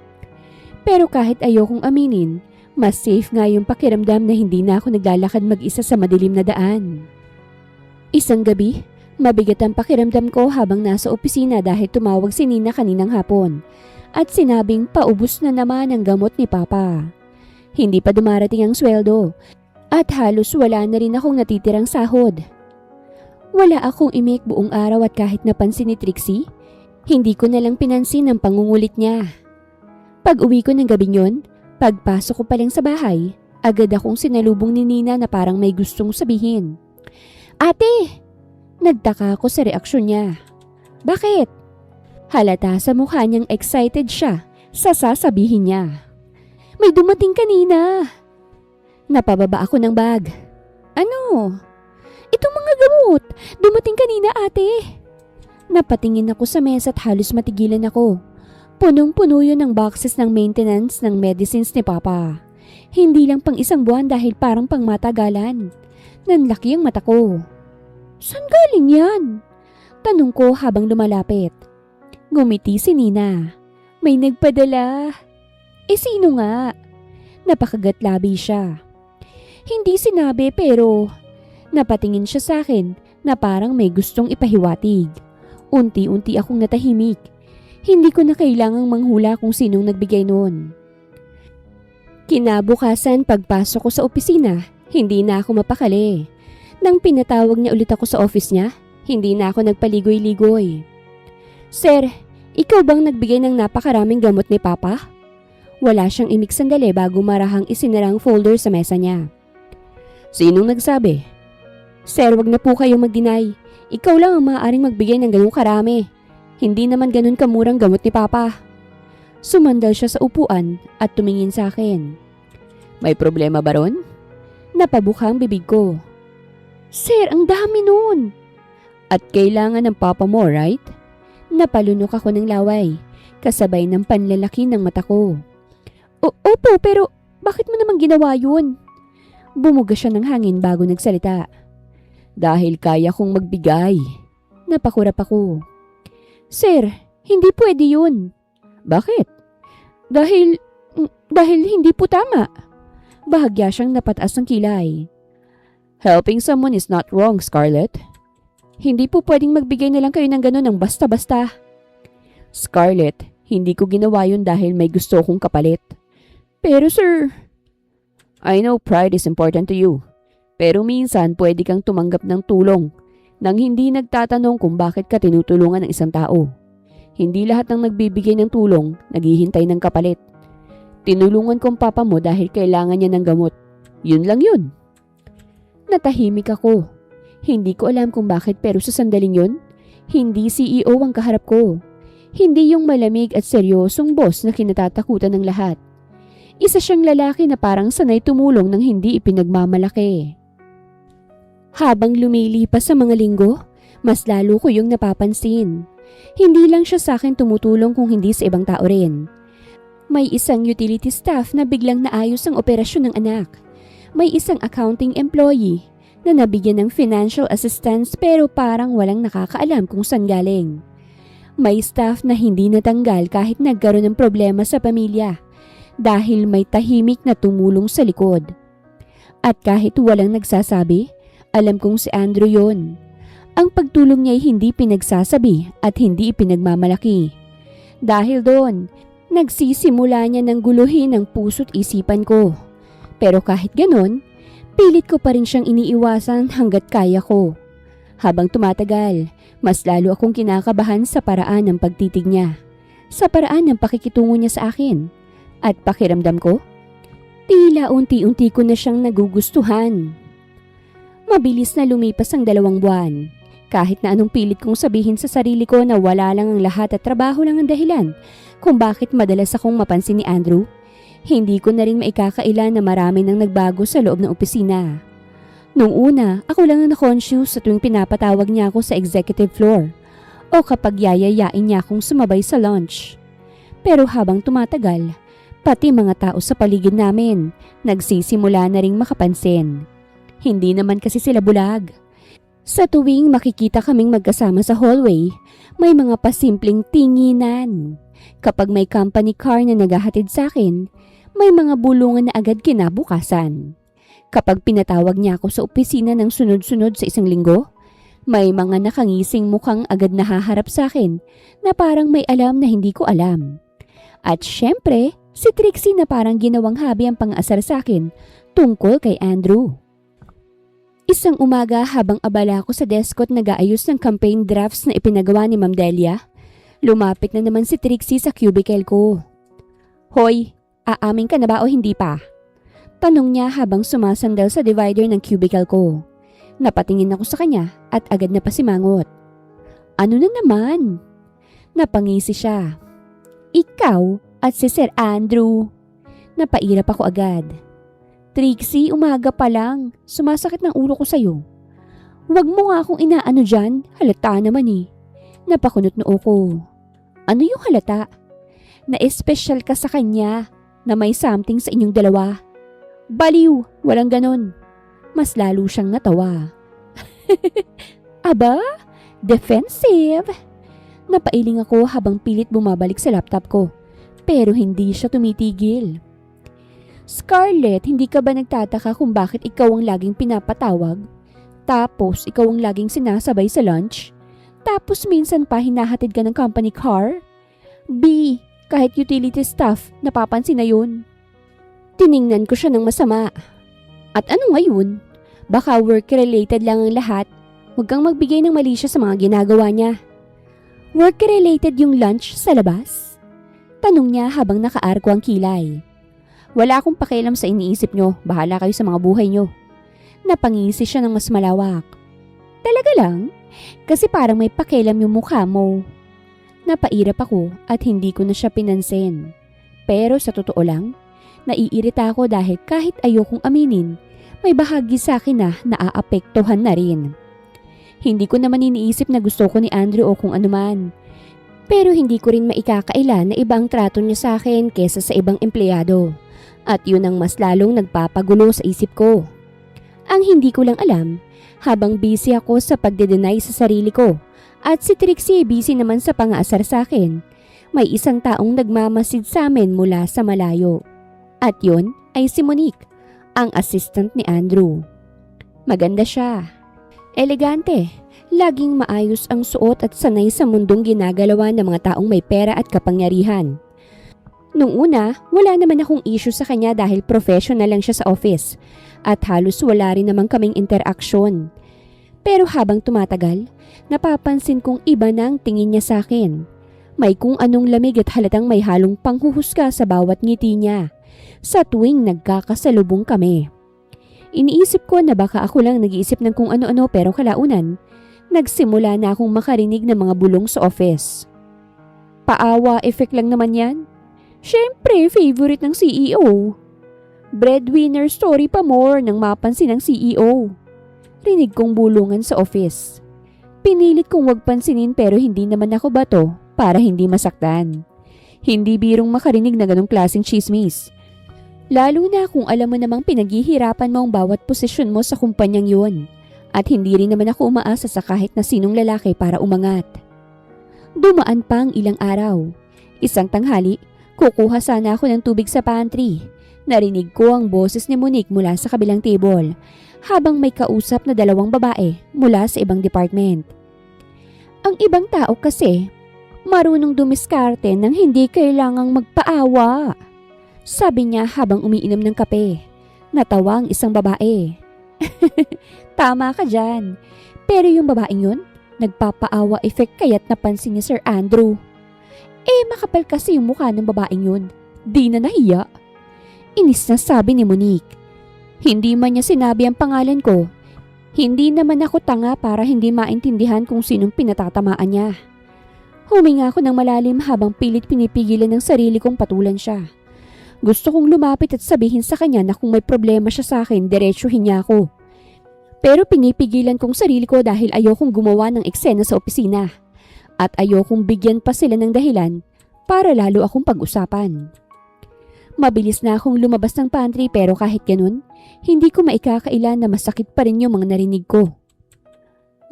Speaker 1: Pero kahit ayokong aminin, mas safe nga yung pakiramdam na hindi na ako naglalakad mag-isa sa madilim na daan. Isang gabi, Mabigat ang pakiramdam ko habang nasa opisina dahil tumawag si Nina kaninang hapon at sinabing paubos na naman ang gamot ni Papa. Hindi pa dumarating ang sweldo at halos wala na rin akong natitirang sahod. Wala akong imik buong araw at kahit napansin ni Trixie, hindi ko nalang pinansin ang pangungulit niya. Pag uwi ko ng gabing yon, pagpasok ko pa lang sa bahay, agad akong sinalubong ni Nina na parang may gustong sabihin. Ate! Nagtaka ako sa reaksyon niya. Bakit? Halata sa mukha niyang excited siya sa sasabihin niya. May dumating kanina. Napababa ako ng bag. Ano? Itong mga gamot. Dumating kanina, ate. Napatingin ako sa mesa at halos matigilan ako. Punong-puno yun ng boxes ng maintenance ng medicines ni Papa. Hindi lang pang isang buwan dahil parang pang matagalan. Nanlaki ang mata ko. Saan galing yan? Tanong ko habang lumalapit. Ngumiti si Nina. May nagpadala. Sino nga? Napakagatlabi siya. Hindi sinabi pero napatingin siya sa akin na parang may gustong ipahiwatig. Unti-unti akong natahimik. Hindi ko na kailangang manghula kung sinong nagbigay noon. Kinabukasan pagpasok ko sa opisina, hindi na ako mapakali. Nang pinatawag niya ulit ako sa office niya, hindi na ako nagpaligoy-ligoy. Sir, ikaw bang nagbigay ng napakaraming gamot ni Papa? Wala siyang imik sandali bago marahang isinarang folder sa mesa niya. Sinong nagsabi? Sir, wag na po kayong mag-deny. Ikaw lang ang maaaring magbigay ng ganung karami. Hindi naman ganun kamurang gamot ni Papa. Sumandal siya sa upuan at tumingin sa akin. May problema ba ron? Napabuka ang bibig ko. Sir, ang dami nun. At kailangan ng Papa mo, right? Napalunok ako ng laway, kasabay ng panlalaki ng mata ko. Opo, pero bakit mo naman ginawa yun? Bumuga siya ng hangin bago nagsalita. Dahil kaya kong magbigay. Napakurap ako. Sir, hindi pwede yun. Bakit? Dahil hindi po tama. Bahagya siyang napataas ng kilay. Helping someone is not wrong, Scarlett. Hindi po pwedeng magbigay na lang kayo ng gano'n ng basta-basta. Scarlett, hindi ko ginawa yun dahil may gusto kong kapalit. Pero sir, I know pride is important to you. Pero minsan pwede kang tumanggap ng tulong nang hindi nagtatanong kung bakit ka tinutulungan ng isang tao. Hindi lahat ng nagbibigay ng tulong naghihintay ng kapalit. Tinulungan ko ang papa mo dahil kailangan niya ng gamot. Yun lang yun. Natahimik ako. Hindi ko alam kung bakit pero sa sandaling yun, hindi CEO ang kaharap ko. Hindi yung malamig at seryosong boss na kinatatakutan ng lahat. Isa siyang lalaki na parang sanay tumulong nang hindi ipinagmamalaki. Habang lumilipas sa mga linggo, mas lalo ko yung napapansin. Hindi lang siya sa akin tumutulong kung hindi sa ibang tao rin. May isang utility staff na biglang naayos ang operasyon ng anak. May isang accounting employee na nabigyan ng financial assistance pero parang walang nakakaalam kung saan galing. May staff na hindi natanggal kahit nagkaroon ng problema sa pamilya dahil may tahimik na tumulong sa likod. At kahit walang nagsasabi, alam kong si Andrew yon. Ang pagtulong niya ay hindi pinagsasabi at hindi ipinagmamalaki. Dahil doon, nagsisimula niya ng guluhin ang puso't isipan ko. Pero kahit ganon, pilit ko pa rin siyang iniiwasan hanggat kaya ko. Habang tumatagal, mas lalo akong kinakabahan sa paraan ng pagtitig niya, sa paraan ng pakikitungo niya sa akin. At pakiramdam ko, tila unti-unti ko na siyang nagugustuhan. Mabilis na lumipas ang 2 buwan. Kahit na anong pilit kong sabihin sa sarili ko na wala lang ang lahat at trabaho lang ang dahilan kung bakit madalas akong mapansin ni Andrew, hindi ko na rin maikakaila na marami nang nagbago sa loob ng opisina. Nung una, ako lang ang na-conscious sa tuwing pinapatawag niya ako sa executive floor o kapag yayayain niya akong sumabay sa lunch. Pero habang tumatagal, pati mga tao sa paligid namin nagsisimula na ring makapansin. Hindi naman kasi sila bulag. Sa tuwing makikita kaming magkasama sa hallway, may mga pasimpleng tinginan. Kapag may company car na naghahatid sa akin, may mga bulungan na agad kinabukasan. Kapag pinatawag niya ako sa opisina ng sunod-sunod sa isang linggo, May mga nakangising mukhang agad nahaharap sa akin na parang may alam na hindi ko alam. At syempre, si Trixie na parang ginawang habi ang pang-asar sa akin tungkol kay Andrew. Isang umaga habang abala ako sa desk ko't nag-aayos ng campaign drafts na ipinagawa ni Ma'am Delia, lumapit na naman si Trixie sa cubicle ko. Hoy, aamin ka na ba o hindi pa? Tanong niya habang sumasandal sa divider ng cubicle ko. Napatingin ako sa kanya at agad na pasimangot. Ano na naman? Napangisi siya. Ikaw at si Sir Andrew. Napairap ako agad. Trixie, umaga pa lang. Sumasakit ng ulo ko sa'yo. Huwag mo nga akong inaano dyan. Halata naman eh. Napakunot noo ko. Ano yung halata? Na-espesyal ka sa kanya na may something sa inyong dalawa. Baliw, walang ganon. Mas lalo siyang natawa. Aba, defensive. Napailing ako habang pilit bumabalik sa laptop ko. Pero hindi siya tumitigil. Scarlett, hindi ka ba nagtataka kung bakit ikaw ang laging pinapatawag? Tapos ikaw ang laging sinasabay sa lunch? Tapos minsan pa hinahatid ka ng company car? B, kahit utility staff, napapansin na yun. Tiningnan ko siya ng masama. At ano ngayon? Baka work-related lang ang lahat. Huwag kang magbigay ng mali siya sa mga ginagawa niya. Work-related yung lunch sa labas? Tanong niya habang nakaarko ang kilay. Wala akong pakialam sa iniisip nyo. Bahala kayo sa mga buhay nyo. Napangisi siya ng mas malawak. Talaga lang? Kasi parang may pakialam yung mukha mo. Napairap ako at hindi ko na siya pinansin. Pero sa totoo lang, naiirita ako dahil kahit ayokong aminin, may bahagi sa akin na naaapektuhan na rin. Hindi ko naman iniisip na gusto ko ni Andrew o kung anuman. Pero hindi ko rin maikakaila na ibang trato niya sa akin kesa sa ibang empleyado. At yun ang mas lalong nagpapagulo sa isip ko. Ang hindi ko lang alam, habang busy ako sa pagde-deny sa sarili ko at si Trixie busy naman sa pang-aasar sa akin, may isang taong nagmamasid sa amin mula sa malayo. At yun ay si Monique, ang assistant ni Andrew. Maganda siya. Elegante. Laging maayos ang suot at sanay sa mundong ginagalawa ng mga taong may pera at kapangyarihan. Nung una, wala naman akong issue sa kanya dahil professional lang siya sa office at halos wala rin naman kaming interaksyon. Pero habang tumatagal, napapansin kong iba na ang tingin niya sa akin. May kung anong lamig at halatang may halong panghuhusga sa bawat ngiti niya sa tuwing nagkakasalubong kami. Iniisip ko na baka ako lang nag-iisip ng kung ano-ano pero kalaunan, nagsimula na akong makarinig ng mga bulong sa office. Paawa effect lang naman yan. Siyempre, favorite ng CEO. Breadwinner story pa more nang mapansin ng CEO. Rinig kong bulungan sa office. Pinilit kong wag pansinin pero hindi naman ako bato para hindi masaktan. Hindi birong makarinig na ganong klaseng chismis. Lalo na kung alam mo namang pinaghihirapan mo ang bawat posisyon mo sa kumpanyang yun. At hindi rin naman ako umaasa sa kahit na sinong lalaki para umangat. Dumaan pa ang ilang araw. Isang tanghali, kukuha sana ako ng tubig sa pantry. Narinig ko ang boses ni Monique mula sa kabilang table, habang may kausap na dalawang babae mula sa ibang department. Ang ibang tao kasi, marunong dumiskarte nang hindi kailangang magpaawa. Sabi niya habang umiinom ng kape. Natawa ang isang babae. Tama ka dyan. Pero yung babaeng yun, nagpapaawa effect kaya't napansin ni Sir Andrew. Makapal kasi yung mukha ng babaeng yun. Di na nahiya. Inis na sabi ni Monique. Hindi man niya sinabi ang pangalan ko. Hindi naman ako tanga para hindi maintindihan kung sinong pinatatamaan niya. Huminga ako ng malalim habang pilit pinipigilan ng sarili kong patulan siya. Gusto kong lumapit at sabihin sa kanya na kung may problema siya sa akin, diretsuhin niya ako. Pero pinipigilan kong sarili ko dahil ayokong gumawa ng eksena sa opisina. At ayokong bigyan pa sila ng dahilan para lalo akong pag-usapan. Mabilis na akong lumabas ng pantry pero kahit ganun, hindi ko maikakaila na masakit pa rin yung mga narinig ko.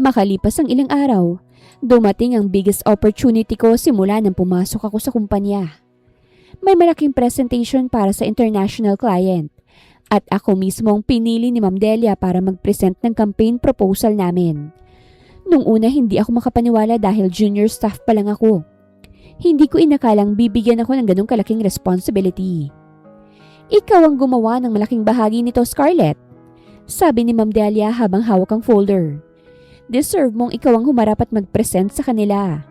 Speaker 1: Makalipas ang ilang araw, dumating ang biggest opportunity ko simula nang pumasok ako sa kumpanya. May malaking presentation para sa international client at ako mismo ang pinili ni Ma'am Delia para mag-present ng campaign proposal namin. Nung una hindi ako makapaniwala dahil junior staff pa lang ako. Hindi ko inakalang bibigyan ako ng ganong kalaking responsibility. Ikaw ang gumawa ng malaking bahagi nito, Scarlett. Sabi ni Ma'am Delia habang hawak ang folder. Deserve mong ikaw ang humarap at mag-present sa kanila.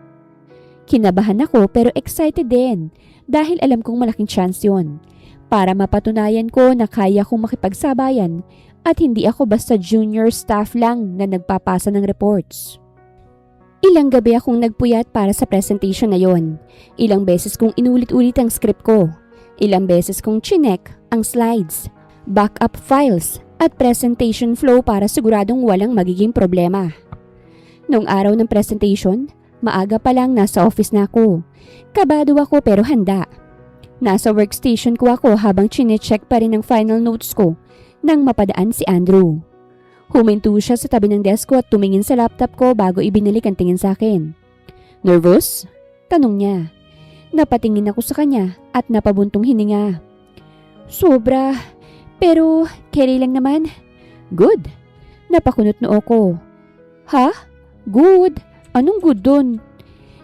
Speaker 1: Kinabahan ako pero excited din dahil alam kong malaking chance yun. Para mapatunayan ko na kaya kong makipagsabayan at hindi ako basta junior staff lang na nagpapasa ng reports. Ilang gabi akong nagpuyat para sa presentation na yon. Ilang beses kong inulit-ulit ang script ko. Ilang beses kong chinek ang slides, backup files at presentation flow para siguradong walang magiging problema. Noong araw ng presentation, maaga pa lang nasa office na ako. Kabado ako pero handa. Nasa workstation ko ako habang chinecheck pa rin ang final notes ko nang mapadaan si Andrew. Huminto siya sa tabi ng desk ko at tumingin sa laptop ko bago ibinalik ang tingin sa akin. Nervous? Tanong niya. Napatingin ako sa kanya at napabuntong hininga. Sobra. Pero carry lang naman. Good. Napakunot noo ko. Ha? Good? Anong good dun?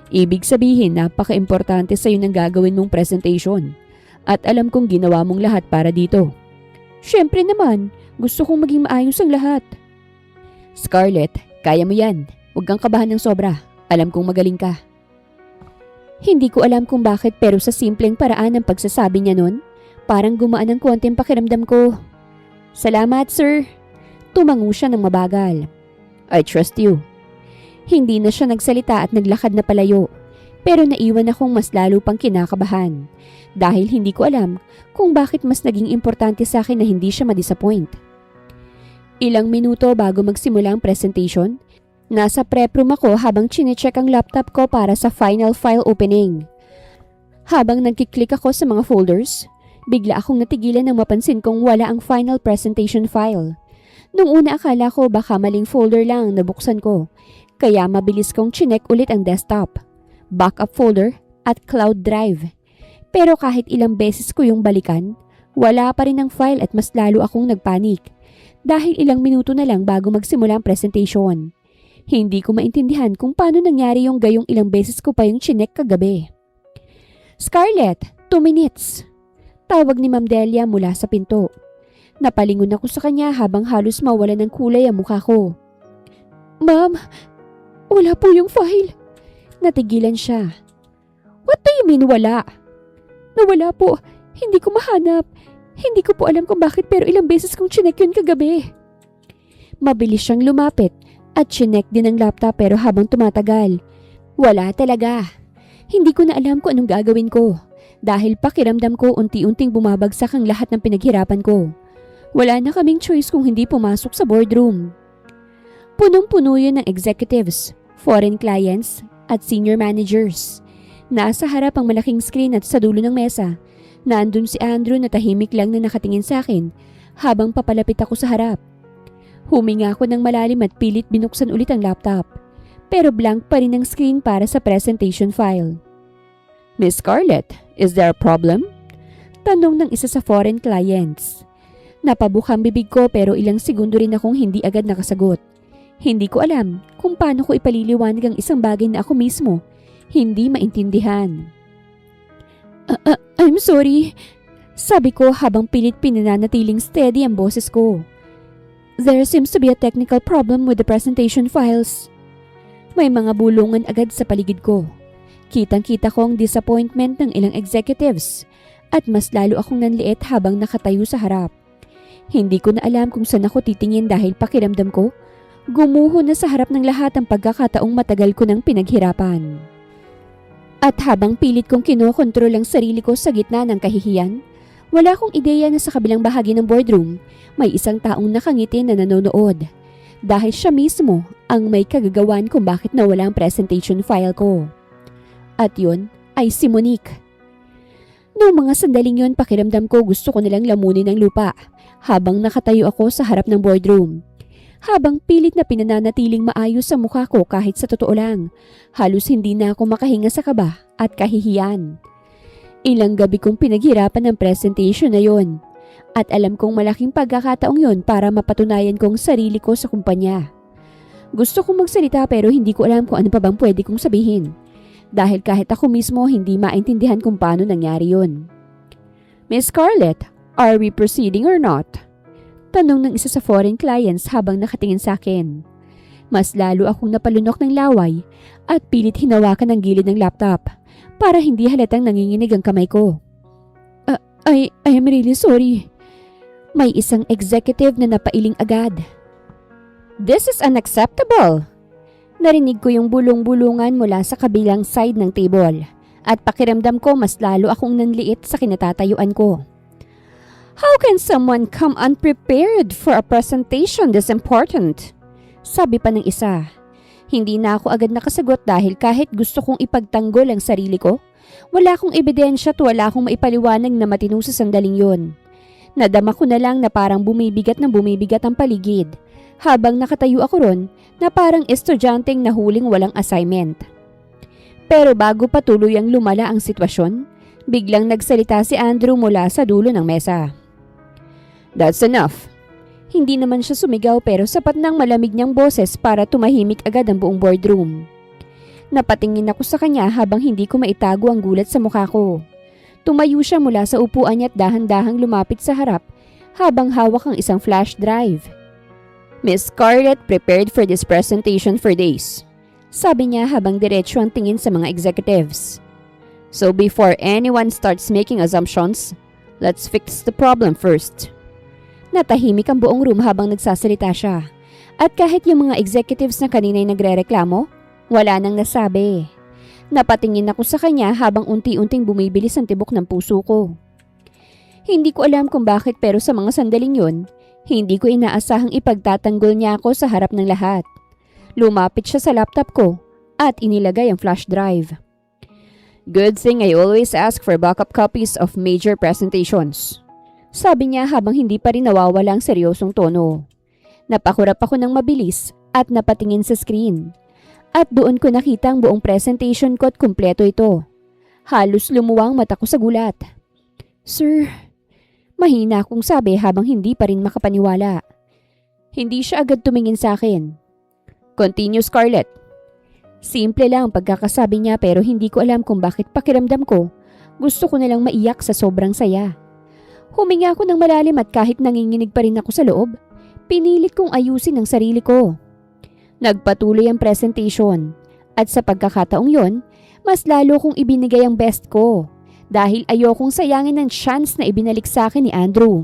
Speaker 1: Ibig sabihin napaka-importante sa'yo ng gagawin mong presentation. At alam kong ginawa mong lahat para dito. Siyempre naman, gusto kong maging maayos ang lahat. Scarlett, kaya mo yan. Huwag kang kabahan ng sobra. Alam kong magaling ka. Hindi ko alam kung bakit pero sa simpleng paraan ng pagsasabi niya nun, parang gumaan ng konting pakiramdam ko. Salamat, sir. Tumango siya ng mabagal. I trust you. Hindi na siya nagsalita at naglakad na palayo. Pero naiwan akong mas lalo pang kinakabahan. Dahil hindi ko alam kung bakit mas naging importante sa akin na hindi siya ma-disappoint. Ilang minuto bago magsimula ang presentation, nasa prep room ako habang chinecheck ang laptop ko para sa final file opening. Habang nagkiklik ako sa mga folders, bigla akong natigilan nang mapansin kong wala ang final presentation file. Nung una akala ko baka maling folder lang nabuksan ko, kaya mabilis kong chinek ulit ang desktop, backup folder at cloud drive. Pero kahit ilang beses ko yung balikan, wala pa rin ang file at mas lalo akong nagpanik. Dahil ilang minuto na lang bago magsimula ang presentation. Hindi ko maintindihan kung paano nangyari yung gayong ilang beses ko pa yung chinek kagabi. Scarlett, 2 minutes. Tawag ni Ma'am Delia mula sa pinto. Napalingon ako sa kanya habang halos mawala ng kulay ang mukha ko. Ma'am, wala po yung file. Natigilan siya. What do you mean wala? Nawala po. Hindi ko mahanap. Hindi ko po alam kung bakit pero ilang beses kong chinek yun kagabi. Mabilis siyang lumapit at chinek din ang laptop pero habang tumatagal. Wala talaga. Hindi ko na alam kung anong gagawin ko. Dahil pakiramdam ko unti-unting bumabagsak ang lahat ng pinaghirapan ko. Wala na kaming choice kung hindi pumasok sa boardroom. Punong-puno yun ng executives, foreign clients at senior managers. Nasa harap ang malaking screen at sa dulo ng mesa, nandun si Andrew na tahimik lang na nakatingin sa akin habang papalapit ako sa harap. Huminga ako ng malalim at pilit binuksan ulit ang laptop, pero blank pa rin ang screen para sa presentation file. Miss Scarlett, is there a problem? Tanong ng isa sa foreign clients. Napabukang bibig ko pero ilang segundo rin akong hindi agad nakasagot. Hindi ko alam kung paano ko ipaliliwanag ang isang bagay na ako mismo hindi maintindihan. I'm sorry, sabi ko habang pilit pinananatiling steady ang boses ko. There seems to be a technical problem with the presentation files. May mga bulungan agad sa paligid ko. Kitang-kita ko ang disappointment ng ilang executives at mas lalo akong nanliit habang nakatayo sa harap. Hindi ko na alam kung saan ako titingin dahil pakiramdam ko, gumuho na sa harap ng lahat ang pagkakataong matagal ko nang pinaghirapan. At habang pilit kong kinokontrol ang sarili ko sa gitna ng kahihiyan, wala akong ideya na sa kabilang bahagi ng boardroom, may isang taong nakangiti na nanonood. Dahil siya mismo ang may kagagawan kung bakit nawala ang presentation file ko. At yun ay si Monique. Noong mga sandaling yun, pakiramdam ko gusto ko nilang lamunin ng lupa habang nakatayo ako sa harap ng boardroom. Habang pilit na pinananatiling maayos sa mukha ko kahit sa totoo lang, halos hindi na ako makahinga sa kaba at kahihiyan. Ilang gabi kong pinaghirapan ng presentation na yon at alam kong malaking pagkakataong yon para mapatunayan kong sarili ko sa kumpanya. Gusto kong magsalita pero hindi ko alam kung ano pa bang pwede kong sabihin. Dahil kahit ako mismo hindi maintindihan kung paano nangyari yun. Miss Scarlett, are we proceeding or not? Tanong ng isa sa foreign clients habang nakatingin sa akin. Mas lalo akong napalunok ng laway at pilit hinawakan ang gilid ng laptop para hindi halatang nanginginig ang kamay ko. I am really sorry. May isang executive na napailing agad. This is unacceptable. Narinig ko yung bulong-bulungan mula sa kabilang side ng table at pakiramdam ko mas lalo akong nanliit sa kinatatayuan ko. How can someone come unprepared for a presentation this important? Sabi pa ng isa. Hindi na ako agad nakasagot dahil kahit gusto kong ipagtanggol ang sarili ko, wala akong ebidensya at wala akong maipaliwanag na matino sa sandaling yon. Nadama ko na lang na parang bumibigat ang paligid habang nakatayo ako ron na parang estudyanteng nahuling walang assignment. Pero bago pa tuluyang lumala ang sitwasyon, biglang nagsalita si Andrew mula sa dulo ng mesa. That's enough. Hindi naman siya sumigaw pero sapat ng malamig niyang boses para tumahimik agad ang buong boardroom. Napatingin ako sa kanya habang hindi ko maitago ang gulat sa mukha ko. Tumayo siya mula sa upuan niya at dahan-dahang lumapit sa harap habang hawak ang isang flash drive. Miss Scarlett prepared for this presentation for days. Sabi niya habang diretso ang tingin sa mga executives. So before anyone starts making assumptions, let's fix the problem first. Natahimik ang buong room habang nagsasalita siya. At kahit yung mga executives na kanina'y nagrereklamo, wala nang nasabi. Napatingin ako sa kanya habang unti-unting bumibilis ang tibok ng puso ko. Hindi ko alam kung bakit pero sa mga sandaling yun, hindi ko inaasahang ipagtatanggol niya ako sa harap ng lahat. Lumapit siya sa laptop ko at inilagay ang flash drive. Good thing I always ask for backup copies of major presentations. Sabi niya habang hindi pa rin nawawala ang seryosong tono. Napakurap ako ng mabilis at napatingin sa screen. At doon ko nakita ang buong presentation ko at kumpleto ito. Halos lumuwang mata ko sa gulat. Sir, mahina akong sabi habang hindi pa rin makapaniwala. Hindi siya agad tumingin sa akin. Continue, Scarlett. Simple lang ang pagkakasabi niya pero hindi ko alam kung bakit pakiramdam ko. Gusto ko nalang maiyak sa sobrang saya. Huminga ako ng malalim at kahit nanginginig pa rin ako sa loob, pinilit kong ayusin ang sarili ko. Nagpatuloy ang presentation at sa pagkakataong yon, mas lalo kong ibinigay ang best ko dahil ayokong sayangin ang chance na ibinalik sa akin ni Andrew.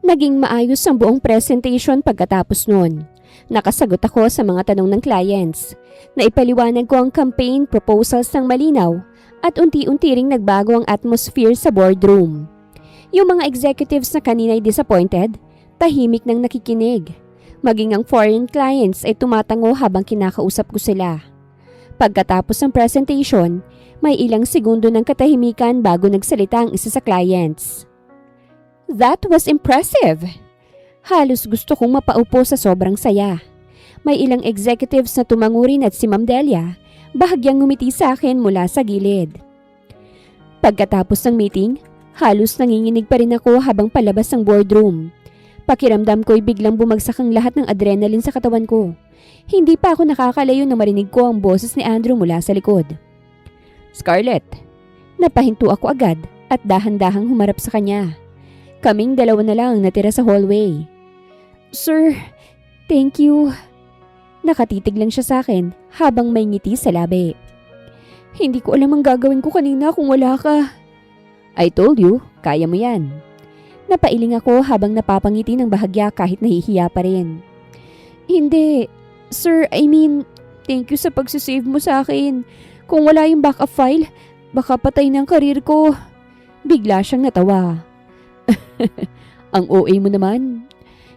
Speaker 1: Naging maayos ang buong presentation pagkatapos nun. Nakasagot ako sa mga tanong ng clients. Naipaliwanag ko ang campaign proposals ng malinaw at unti-unti ring nagbago ang atmosphere sa boardroom. Yung mga executives na kanina'y disappointed, tahimik nang nakikinig. Maging ang foreign clients ay tumatango habang kinakausap ko sila. Pagkatapos ng presentation, may ilang segundo ng katahimikan bago nagsalita ang isa sa clients. That was impressive! Halos gusto kong mapaupo sa sobrang saya. May ilang executives na tumango rin at si Ma'am Delia, bahagyang ngumiti sa akin mula sa gilid. Pagkatapos ng meeting, halos nanginginig pa rin ako habang palabas ng boardroom. Pakiramdam ko'y biglang bumagsak ang lahat ng adrenaline sa katawan ko. Hindi pa ako nakakalayo na marinig ko ang boses ni Andrew mula sa likod. Scarlett, napahinto ako agad at dahan-dahang humarap sa kanya. Kaming dalawa na lang natira sa hallway. Sir, thank you. Nakatitig lang siya sa akin habang may ngiti sa labi. Hindi ko alam ang gagawin ko kanina kung wala ka. I told you, kaya mo yan. Napailing ako habang napapangiti ng bahagya kahit nahihiya pa rin. Hindi. Sir, thank you sa pagsisave mo sa akin. Kung wala yung backup file, baka patay ng karir ko. Bigla siyang natawa. Ang OA mo naman.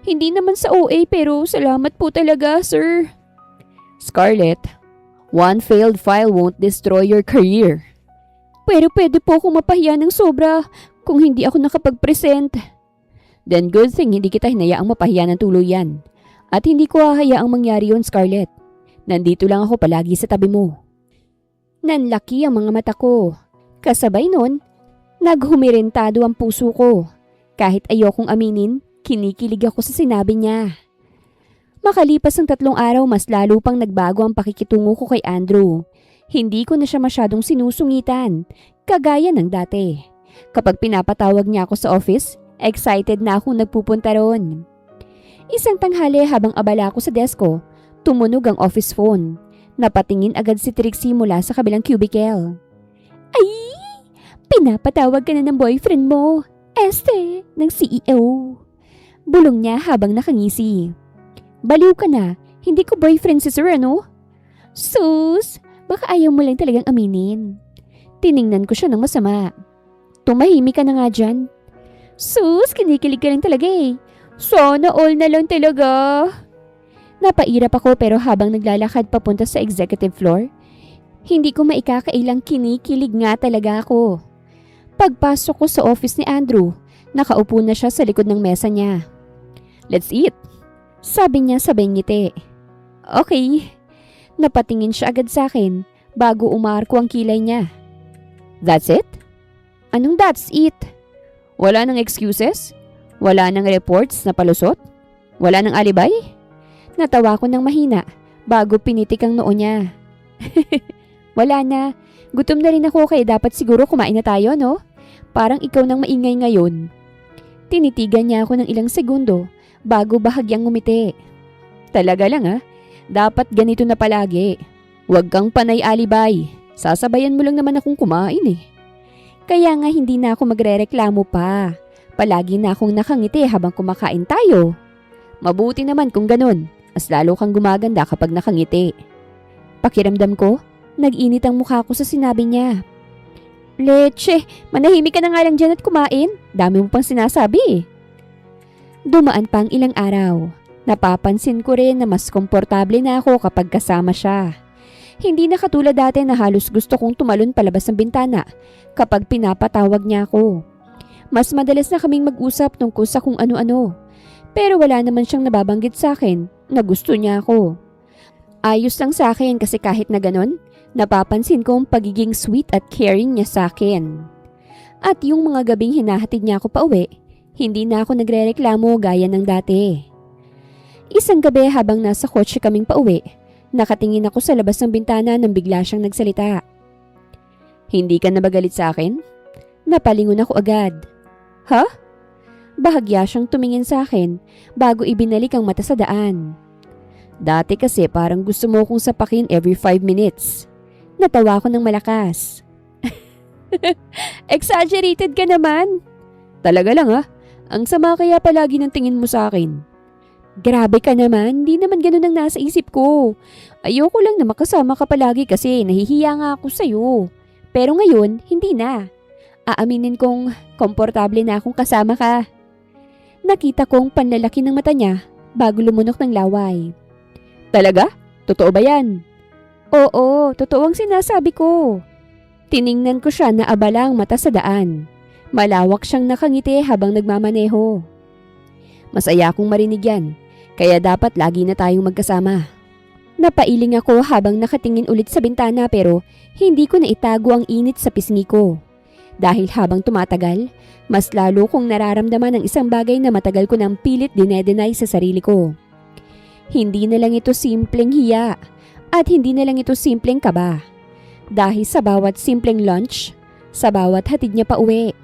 Speaker 1: Hindi naman sa OA pero salamat po talaga, sir. Scarlett, one failed file won't destroy your career. Pero pwede po akong mapahiya ng sobra kung hindi ako nakapag-present. Then good thing hindi kita hinayaang mapahiya ng tuluyan. At hindi ko hahayaang mangyari yun, Scarlett. Nandito lang ako palagi sa tabi mo. Nanlaki ang mga mata ko. Kasabay nun, naghumirentado ang puso ko. Kahit ayokong aminin, kinikilig ako sa sinabi niya. Makalipas ang 3 araw, mas lalo pang nagbago ang pakikitungo ko kay Andrew. Hindi ko na siya masyadong sinusungitan, kagaya ng dati. Kapag pinapatawag niya ako sa office, excited na akong nagpupunta roon. Isang tanghali habang abala ako sa desk ko, tumunog ang office phone. Napatingin agad si Trixie mula sa kabilang cubicle. Ay! Pinapatawag ka na ng boyfriend mo, Este, ng CEO. Bulong niya habang nakangisi. Baliw ka na, hindi ko boyfriend si Sir ano? Sus, baka ayaw mo lang talagang aminin. Tiningnan ko siya ng masama. Tumahimik ka na nga dyan. Sus, kinikilig ka lang talaga eh. Sana all na lang talaga. Napairap ako pero habang naglalakad papunta sa executive floor, hindi ko maikakailang kinikilig nga talaga ako. Pagpasok ko sa office ni Andrew, nakaupo na siya sa likod ng mesa niya. Let's eat, sabi niya sabay ngiti. Okay. Napatingin siya agad sa akin bago umarko ang kilay niya. That's it? Anong that's it? Wala nang excuses? Wala nang reports na palusot? Wala nang alibay? Natawa ko ng mahina bago pinitik ang noo niya. Wala na. Gutom na rin ako kaya dapat siguro kumain na tayo, no? Parang ikaw nang maingay ngayon. Tinitigan niya ako ng ilang segundo bago bahagyang ngumiti. Talaga lang ha? Dapat ganito na palagi. Huwag kang panay alibay. Sasabayan mo lang naman akong kumain eh. Kaya nga hindi na ako magrereklamo pa. Palagi na akong nakangiti habang kumakain tayo. Mabuti naman kung ganun. Mas lalo kang gumaganda kapag nakangiti. Pakiramdam ko, nag-init ang mukha ko sa sinabi niya. Leche, manahimik ka na nga lang dyan at kumain. Dami mo pang sinasabi eh. Dumaan pa ang ilang araw. Napapansin ko rin na mas komportable na ako kapag kasama siya. Hindi na katulad dati na halos gusto kong tumalon palabas ng bintana kapag pinapatawag niya ako. Mas madalas na kaming mag-usap tungkol sa kung ano-ano. Pero wala naman siyang nababanggit sa akin na gusto niya ako. Ayos lang sa akin kasi kahit na ganon, napapansin ko ang pagiging sweet at caring niya sa akin. At yung mga gabing hinahatid niya ako pauwi, hindi na ako nagrereklamo gaya ng dati. Isang gabi habang nasa kotse kaming pauwi, nakatingin ako sa labas ng bintana nang bigla siyang nagsalita. Hindi ka na ba galit sa akin? Napalingon ako agad. Ha? Bahagya siyang tumingin sa akin bago ibinalik ang mata sa daan. Dati kasi parang gusto mo kong sapakin every 5 minutes. Natawa ko ng malakas. Exaggerated ka naman. Talaga lang ha? Ang sama kaya palagi ng tingin mo sa akin. Grabe ka naman, di naman ganun ang nasa isip ko. Ayoko lang na makasama ka palagi kasi nahihiya nga ako sa'yo. Pero ngayon, hindi na. Aaminin kong komportable na akong kasama ka. Nakita kong panlalaki ng mata niya bago lumunok ng laway. Talaga? Totoo ba yan? Oo, totoo ang sinasabi ko. Tiningnan ko siya na abala ang mata sa daan. Malawak siyang nakangiti habang nagmamaneho. Masaya akong marinig yan, kaya dapat lagi na tayong magkasama. Napailing ako habang nakatingin ulit sa bintana pero hindi ko na itago ang init sa pisngi ko. Dahil habang tumatagal, mas lalo kong nararamdaman ang isang bagay na matagal ko nang pilit dinedenay sa sarili ko. Hindi na lang ito simpleng hiya at hindi na lang ito simpleng kaba. Dahil sa bawat simpleng lunch, sa bawat hatid niya pa uwi,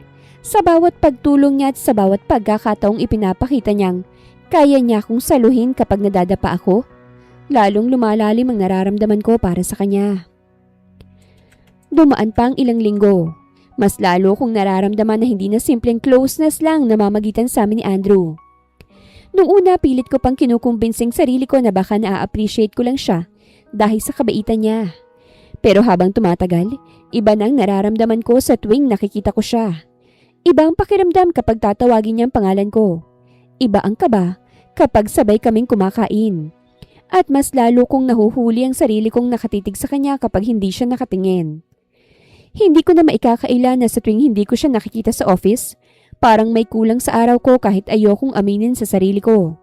Speaker 1: sa bawat pagtulong niya at sa bawat pagkakataong ipinapakita niyang kaya niya akong saluhin kapag nadadapa ako, lalong lumalalim ang nararamdaman ko para sa kanya. Dumaan pa ang ilang linggo. Mas lalo kong nararamdaman na hindi na simpleng closeness lang namamagitan sa amin ni Andrew. Nung una, pilit ko pang kinukumbinsing sarili ko na baka na-appreciate ko lang siya dahil sa kabaitan niya. Pero habang tumatagal, iba nang nararamdaman ko sa tuwing nakikita ko siya. Iba ang pakiramdam kapag tatawagin niya ang pangalan ko. Iba ang kaba kapag sabay kaming kumakain. At mas lalo kong nahuhuli ang sarili kong nakatitig sa kanya kapag hindi siya nakatingin. Hindi ko na maikakaila na sa tuwing hindi ko siya nakikita sa office, parang may kulang sa araw ko kahit ayokong aminin sa sarili ko.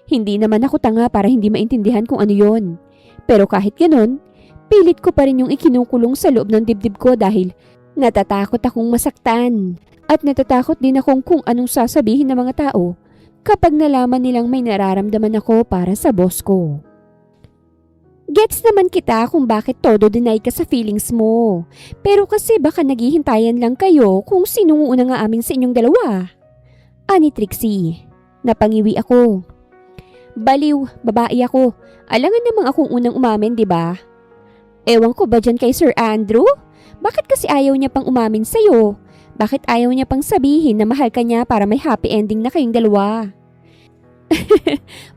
Speaker 1: Hindi naman ako tanga para hindi maintindihan kung ano yon. Pero kahit ganon, pilit ko pa rin yung ikinukulong sa loob ng dibdib ko dahil natatakot akong masaktan. At natatakot din akong kung anong sasabihin ng mga tao kapag nalaman nilang may nararamdaman ako para sa boss ko. Gets naman kita kung bakit todo deny ka sa feelings mo. Pero kasi baka naghihintayan lang kayo kung sinong una nga amin sa inyong dalawa. Ani Trixie. Napangiwi ako. Baliw, babae ako. Alangan namang akong unang umamin, di ba? Ewan ko ba dyan kay Sir Andrew? Bakit kasi ayaw niya pang umamin sa'yo? Bakit ayaw niya pang sabihin na mahal ka niya para may happy ending na kayong dalawa?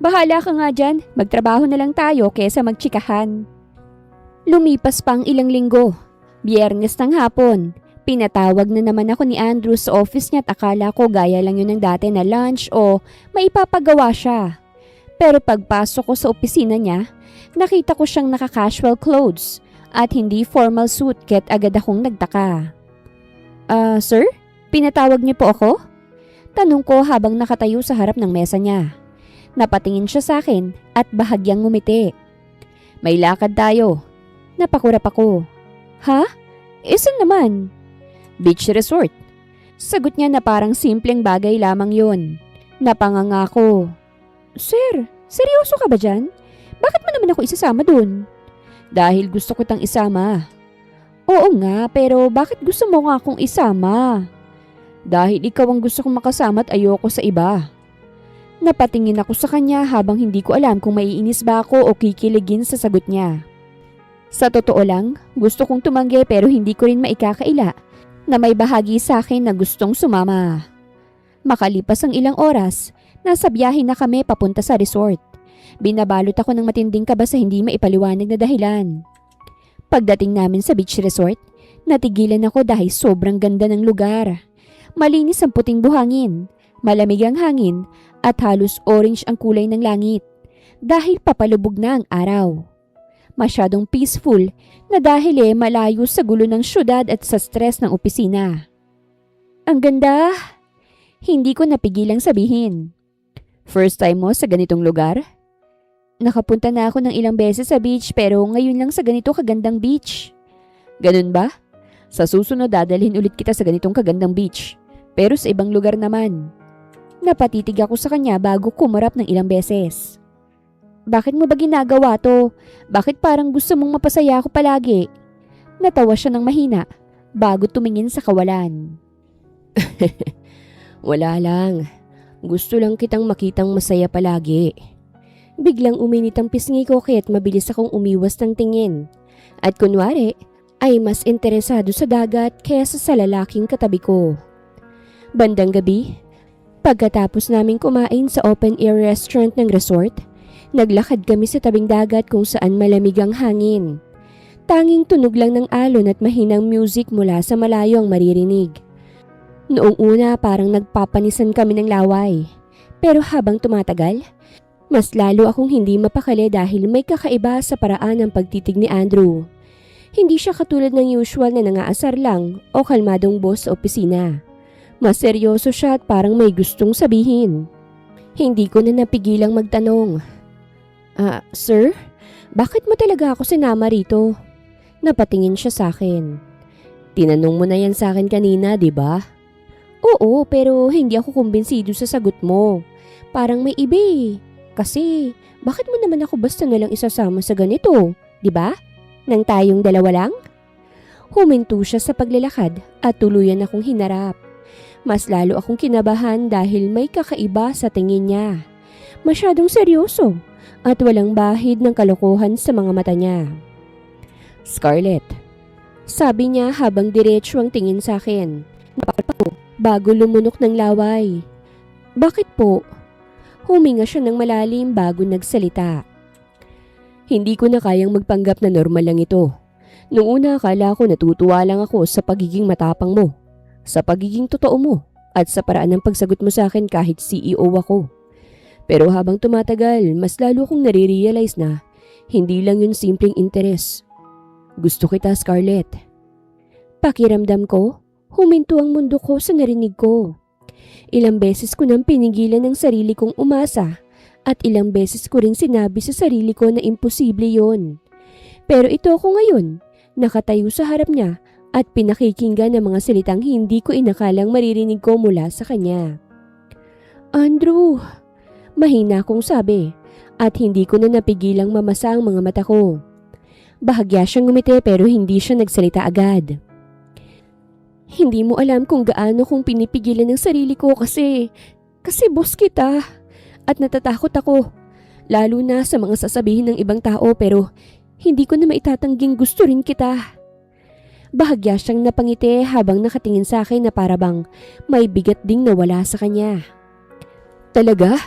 Speaker 1: Bahala ka nga dyan. Magtrabaho na lang tayo kesa magtsikahan. Lumipas pang ilang linggo. Biyernes ng hapon. Pinatawag na naman ako ni Andrew sa office niya at akala ko gaya lang yun ng dati na lunch o maipapagawa siya. Pero pagpasok ko sa opisina niya, nakita ko siyang naka-casual clothes at hindi formal suit kaya't agad akong nagtaka. Sir? Pinatawag niyo po ako? Tanong ko habang nakatayo sa harap ng mesa niya. Napatingin siya sa akin at bahagyang ngumiti. May lakad tayo. Napakurap ako. Ha? Saan naman? Beach resort. Sagot niya na parang simpleng bagay lamang yun. Napanganga ko. Sir, seryoso ka ba dyan? Bakit mo naman ako isasama dun? Dahil gusto ko tang isama. Oo nga, pero bakit gusto mo nga akong isama? Dahil ikaw ang gusto kong makasama at ayoko sa iba. Napatingin ako sa kanya habang hindi ko alam kung maiinis ba ako o kikiligin sa sagot niya. Sa totoo lang, gusto kong tumanggi pero hindi ko rin maikakaila na may bahagi sa akin na gustong sumama. Makalipas ang ilang oras, nasa biyahe na kami papunta sa resort. Binabalot ako ng matinding kaba sa hindi maipaliwanag na dahilan. Pagdating namin sa beach resort, natigilan ako dahil sobrang ganda ng lugar. Malinis ang puting buhangin, malamig ang hangin at halos orange ang kulay ng langit dahil papalubog na ang araw. Masyadong peaceful na dahil malayo sa gulo ng syudad at sa stress ng opisina. Ang ganda! Hindi ko napigilang sabihin. First time mo sa ganitong lugar? Nakapunta na ako ng ilang beses sa beach pero ngayon lang sa ganito kagandang beach. Ganun ba? Sa susunod dadalhin ulit kita sa ganitong kagandang beach. Pero sa ibang lugar naman. Napatitig ako sa kanya bago kumarap ng ilang beses. Bakit mo ba ginagawa to? Bakit parang gusto mong mapasaya ako palagi? Natawa siya ng mahina bago tumingin sa kawalan. Wala lang. Gusto lang kitang makitang masaya palagi. Biglang uminit ang pisngi ko kaya't mabilis akong umiwas ng tingin. At kunwari ay mas interesado sa dagat kaysa sa lalaking katabi ko. Bandang gabi, pagkatapos naming kumain sa open-air restaurant ng resort, naglakad kami sa tabing dagat kung saan malamig ang hangin. Tanging tunog lang ng alon at mahinang music mula sa malayo ang maririnig. Noong una parang nagpapanisan kami ng laway. Pero habang tumatagal, mas lalo akong hindi mapakali dahil may kakaiba sa paraan ng pagtitig ni Andrew. Hindi siya katulad ng usual na nangaasar lang o kalmadong boss sa opisina. Mas seryoso siya at parang may gustong sabihin. Hindi ko na napigilang magtanong. Sir? Bakit mo talaga ako sinama rito? Napatingin siya sa akin. Tinanong mo na yan sa akin kanina, di ba? Oo, pero hindi ako kumbinsido sa sagot mo. Parang may iba eh. Kasi, bakit mo naman ako basta nalang isasama sa ganito? Di ba? Nang tayong dalawa lang? Huminto siya sa paglalakad at tuluyan akong hinarap. Mas lalo akong kinabahan dahil may kakaiba sa tingin niya. Masyadong seryoso at walang bahid ng kalokohan sa mga mata niya. Scarlett, sabi niya habang diretso ang tingin sa akin. Napakal ko bago lumunok ng laway. Bakit po? Huminga siya ng malalim bago nagsalita. Hindi ko na kayang magpanggap na normal lang ito. Noong una akala ko natutuwa lang ako sa pagiging matapang mo, sa pagiging totoo mo, at sa paraan ng pagsagot mo sa akin kahit CEO ako. Pero habang tumatagal, mas lalo kong nare-realize na hindi lang yun simpleng interes. Gusto kita, Scarlett. Pakiramdam ko, huminto ang mundo ko sa narinig ko. Ilang beses ko nang pinigilan ang sarili kong umasa at ilang beses ko ring sinabi sa sarili ko na imposible yon. Pero ito ako ngayon, nakatayo sa harap niya at pinakikinggan ng mga salitang hindi ko inakalang maririnig ko mula sa kanya. Andrew, mahina kong sabi at hindi ko na napigilang mamasa ang mga mata ko. Bahagya siyang ngumiti pero hindi siya nagsalita agad. Hindi mo alam kung gaano kong pinipigilan ng sarili ko kasi boss kita at natatakot ako. Lalo na sa mga sasabihin ng ibang tao pero hindi ko na maitatangging gusto rin kita. Bahagya siyang napangiti habang nakatingin sa akin na parabang may bigat ding nawala sa kanya. Talaga?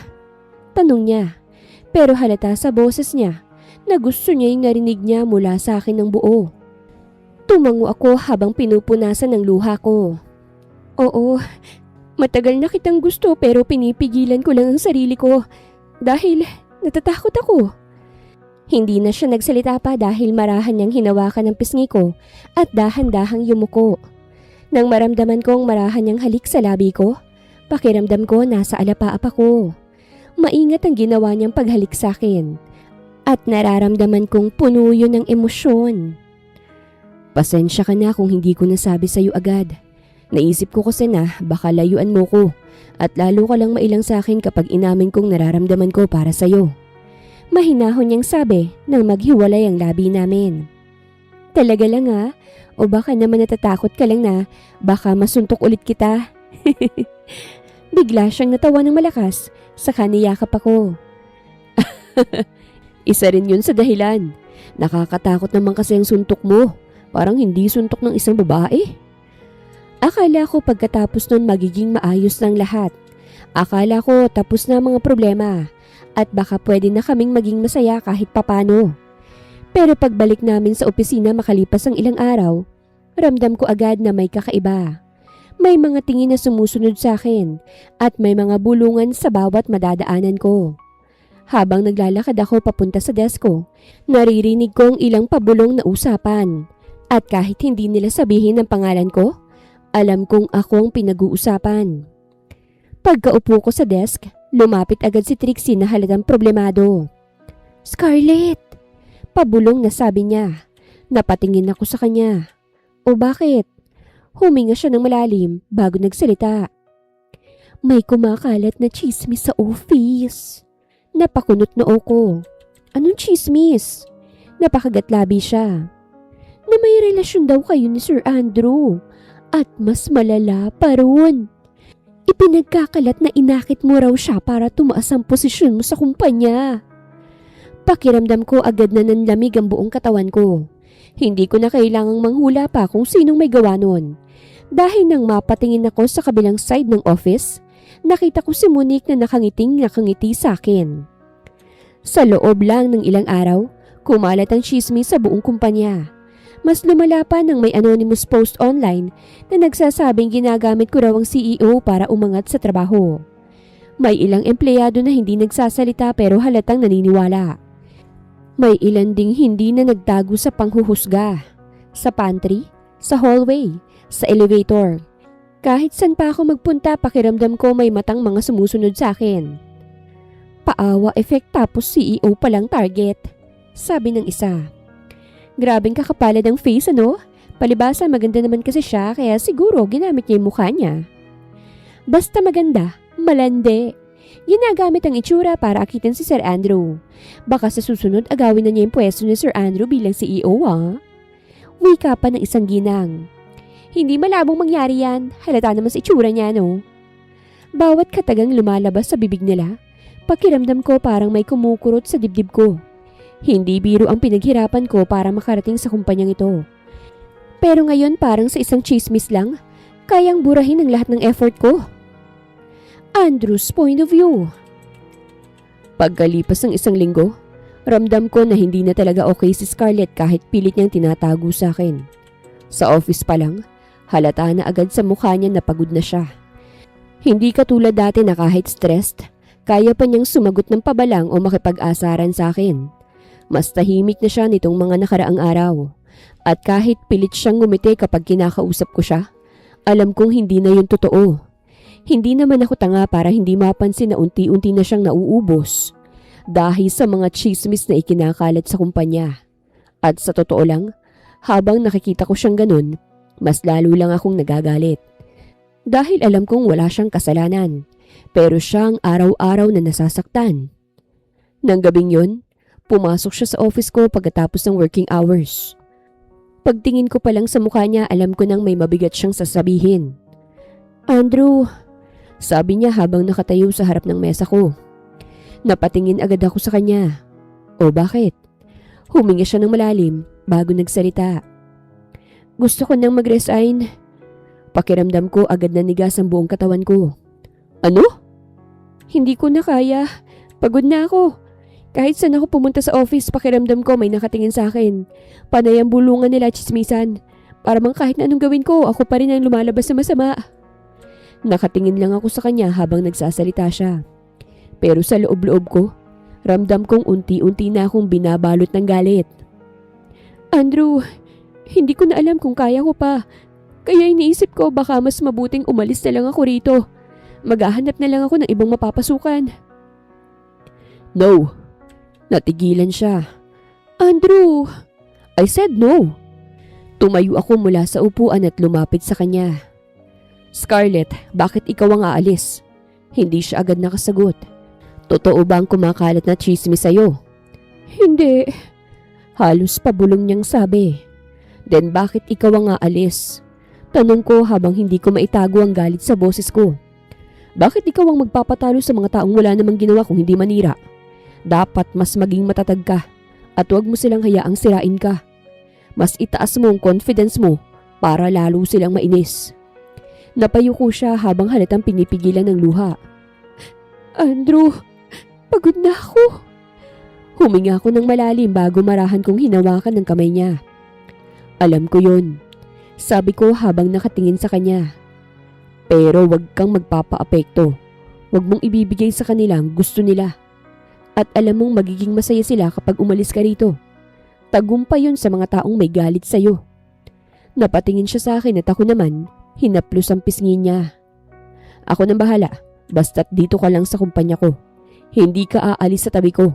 Speaker 1: Tanong niya. Pero halata sa boses niya na gusto niya yung narinig niya mula sa akin ng buo. Tumango ako habang pinupunasan ng luha ko. Oo, matagal na kitang gusto pero pinipigilan ko lang ang sarili ko dahil natatakot ako. Hindi na siya nagsalita pa dahil marahan niyang hinawakan ng pisngi ko at dahan-dahang yumuko. Nang maramdaman kong marahan niyang halik sa labi ko, pakiramdam ko nasa alapaap ako. Maingat ang ginawa niyang paghalik sa akin at nararamdaman kong puno yun ng emosyon. Pasensya ka na kung hindi ko nasabi sa'yo agad. Naisip ko kasi na baka layuan mo ko at lalo ka lang mailang sa akin kapag inamin kong nararamdaman ko para sa'yo. Mahinahon niyang sabi nang maghiwalay ang labi namin. Talaga lang ha? O baka naman natatakot ka lang na baka masuntok ulit kita? Bigla siyang natawa ng malakas saka niyakap ako. Isa rin yun sa dahilan. Nakakatakot naman kasi ang suntok mo. Parang hindi suntok ng isang babae. Akala ko pagkatapos nun magiging maayos ng lahat. Akala ko tapos na mga problema at baka pwede na kaming maging masaya kahit papano. Pero pagbalik namin sa opisina makalipas ang ilang araw, ramdam ko agad na may kakaiba. May mga tingin na sumusunod sa akin at may mga bulungan sa bawat madadaanan ko. Habang naglalakad ako papunta sa desk ko, naririnig kong ilang pabulong na usapan. At kahit hindi nila sabihin ang pangalan ko, alam kong ako ang pinag-uusapan. Pagkaupo ko sa desk, lumapit agad si Trixie na halatang problemado. Scarlett! Pabulong na sabi niya. Napatingin ako sa kanya. O bakit? Huminga siya ng malalim bago nagsalita. May kumakalat na chismis sa office. Napakunot noo ko. Anong chismis? Napakagatlabi siya. Na may relasyon daw kayo ni Sir Andrew at mas malala pa roon. Ipinagkakalat na inakit mo raw siya para tumaas ang posisyon mo sa kumpanya. Pakiramdam ko agad na nanlamig ang buong katawan ko. Hindi ko na kailangang manghula pa kung sinong may gawa nun. Dahil nang mapatingin ako sa kabilang side ng office, nakita ko si Monique na nakangiti sa akin. Sa loob lang ng ilang araw, kumalat ang chismis sa buong kumpanya. Mas lumala pa nang may anonymous post online na nagsasabing ginagamit ko raw ang CEO para umangat sa trabaho. May ilang empleyado na hindi nagsasalita pero halatang naniniwala. May ilan ding hindi na nagtago sa panghuhusga. Sa pantry, sa hallway, sa elevator. Kahit saan pa ako magpunta, pakiramdam ko may matang mga sumusunod sa akin. Paawa effect tapos CEO palang target, sabi ng isa. Grabing kakapalad ang face ano? Palibasa maganda naman kasi siya kaya siguro ginamit niya yung mukha niya. Basta maganda, malandi. Ginagamit ang itsura para akitin si Sir Andrew. Baka sa susunod agawin na niya yung pwesto ni Sir Andrew bilang CEO ha? Wika pa ng isang ginang. Hindi malabong mangyari yan, halata naman sa itsura niya no? Bawat katagang lumalabas sa bibig nila, pakiramdam ko parang may kumukurot sa dibdib ko. Hindi biro ang pinaghirapan ko para makarating sa kumpanyang ito. Pero ngayon parang sa isang chismis lang, kayang burahin ang lahat ng effort ko. Andrew's point of view. Pagkalipas ng isang linggo, ramdam ko na hindi na talaga okay si Scarlett kahit pilit niyang tinatago sa akin. Sa office pa lang, halata na agad sa mukha niya na pagod na siya. Hindi katulad dati na kahit stressed, kaya pa niyang sumagot ng pabalang o makipag-asaran sa akin. Mas tahimik na siya nitong mga nakaraang araw. At kahit pilit siyang ngumiti kapag kinakausap ko siya, alam kong hindi na yun totoo. Hindi naman ako tanga para hindi mapansin na unti-unti na siyang nauubos. Dahil sa mga chismis na ikinakalat sa kumpanya. At sa totoo lang, habang nakikita ko siyang ganun, mas lalo lang akong nagagalit. Dahil alam kong wala siyang kasalanan.
Speaker 2: Pero siya ang araw-araw na nasasaktan. Nang gabing yun, pumasok siya sa office ko pagkatapos ng working hours. Pagtingin ko pa lang sa mukha niya, alam ko nang may mabigat siyang sasabihin. "Andrew," sabi niya habang nakatayo sa harap ng mesa ko. Napatingin agad ako sa kanya. "O bakit?" Huminga siya ng malalim bago nagsalita. "Gusto ko nang mag-resign." Pakiramdam ko agad nanigas ang buong katawan ko. "Ano?" "Hindi ko na kaya. Pagod na ako. Kahit saan ako pumunta sa office, pakiramdam ko may nakatingin sa akin. Panay ang bulungan nila, tsismisan. Para bang kahit na anong gawin ko, ako pa rin ang lumalabas na masama." Nakatingin lang ako sa kanya habang nagsasalita siya. Pero sa loob-loob ko, ramdam kong unti-unti na akong binabalot ng galit. "Andrew, hindi ko na alam kung kaya ko pa. Kaya iniisip ko baka mas mabuting umalis na lang ako rito. Maghahanap na lang ako ng ibang mapapasukan." "No." Natigilan siya. "Andrew!" I said no. Tumayo ako mula sa upuan at lumapit sa kanya. "Scarlett, bakit ikaw ang aalis?" Hindi siya agad nakasagot. "Totoo ba ang kumakalat na chismis sa'yo?" "Hindi." Halos pabulong niyang sabi. "Then bakit ikaw ang aalis?" Tanong ko habang hindi ko maitago ang galit sa boses ko. "Bakit ikaw ang magpapatalo sa mga taong wala namang ginawa kung hindi manira? Dapat mas maging matatag ka at huwag mo silang hayaang sirain ka. Mas itaas mo ang confidence mo para lalo silang mainis." Napayuko siya habang halatang pinipigilan ng luha. "Andrew, pagod na ako." Huminga ako ng malalim bago marahan kong hinawakan ng kamay niya. "Alam ko yun," sabi ko habang nakatingin sa kanya. "Pero wag kang magpapaapekto. Wag mong ibibigay sa kanila ang gusto nila. At alam mong magiging masaya sila kapag umalis ka rito. Tagumpay yun sa mga taong may galit sa'yo." Napatingin siya sa akin at ako naman, hinaplos ang pisngi niya. "Ako nang bahala, basta't dito ka lang sa kumpanya ko. Hindi ka aalis sa tabi ko."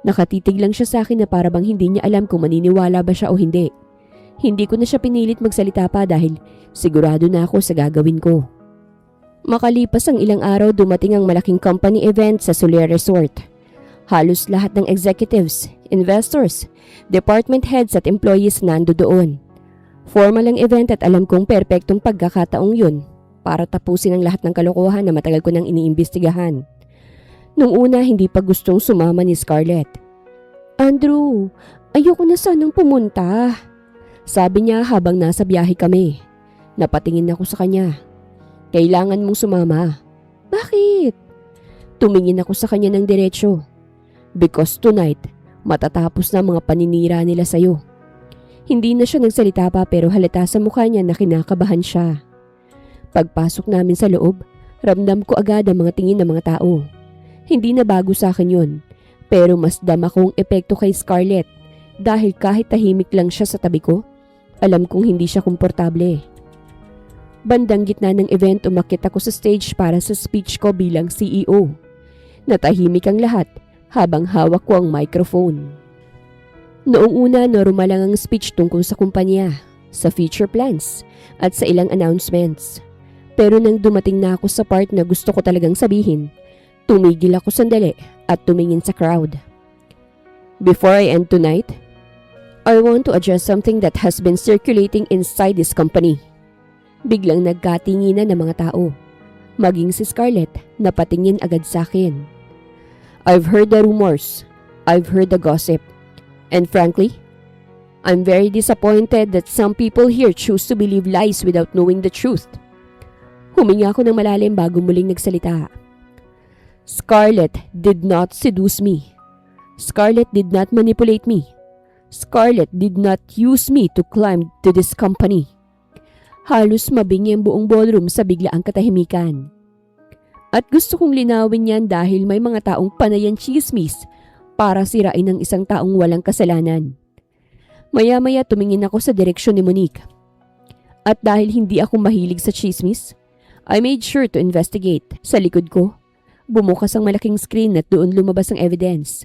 Speaker 2: Nakatitig lang siya sa akin na para bang hindi niya alam kung maniniwala ba siya o hindi. Hindi ko na siya pinilit magsalita pa dahil sigurado na ako sa gagawin ko. Makalipas ang ilang araw, dumating ang malaking company event sa Soler Resort. Halos lahat ng executives, investors, department heads at employees nando doon. Formal ang event at alam kong perpektong pagkakataong yun para tapusin ang lahat ng kalokohan na matagal ko nang iniimbestigahan. Nung una, hindi pa gustong sumama ni Scarlett. "Andrew, ayoko na sanang pumunta," sabi niya habang nasa biyahe kami. Napatingin ako sa kanya. "Kailangan mong sumama." "Bakit?" Tumingin ako sa kanya ng diretsyo. "Because tonight, matatapos na mga paninira nila sa'yo." Hindi na siya nagsalita pa pero halata sa mukha niya na kinakabahan siya. Pagpasok namin sa loob, ramdam ko agad ang mga tingin ng mga tao. Hindi na bago sa akin yun, pero mas dama kong epekto kay Scarlett dahil kahit tahimik lang siya sa tabi ko, alam kong hindi siya komportable. Bandang gitna ng event, umakyat ako sa stage para sa speech ko bilang CEO. Natahimik ang lahat habang hawak ko ang microphone. Noong una, normal lang ang speech tungkol sa kumpanya, sa future plans, at sa ilang announcements. Pero nang dumating na ako sa part na gusto ko talagang sabihin, tumigil ako sandali at tumingin sa crowd. "Before I end tonight, I want to address something that has been circulating inside this company." Biglang nagkatinginan ng mga tao. Maging si Scarlett, napatingin agad sa akin. "I've heard the rumors. I've heard the gossip. And frankly, I'm very disappointed that some people here choose to believe lies without knowing the truth." Huminga ako ng malalim bago muling nagsalita. "Scarlett did not seduce me. Scarlett did not manipulate me. Scarlett did not use me to climb to this company." Halos mabingi ang buong ballroom sa biglaang katahimikan. At gusto kong linawin yan dahil may mga taong panayan chismis para sirain ang isang taong walang kasalanan. Maya-maya tumingin ako sa direksyon ni Monique. At dahil hindi ako mahilig sa chismis, I made sure to investigate. Sa likod ko, bumukas ang malaking screen at doon lumabas ang evidence.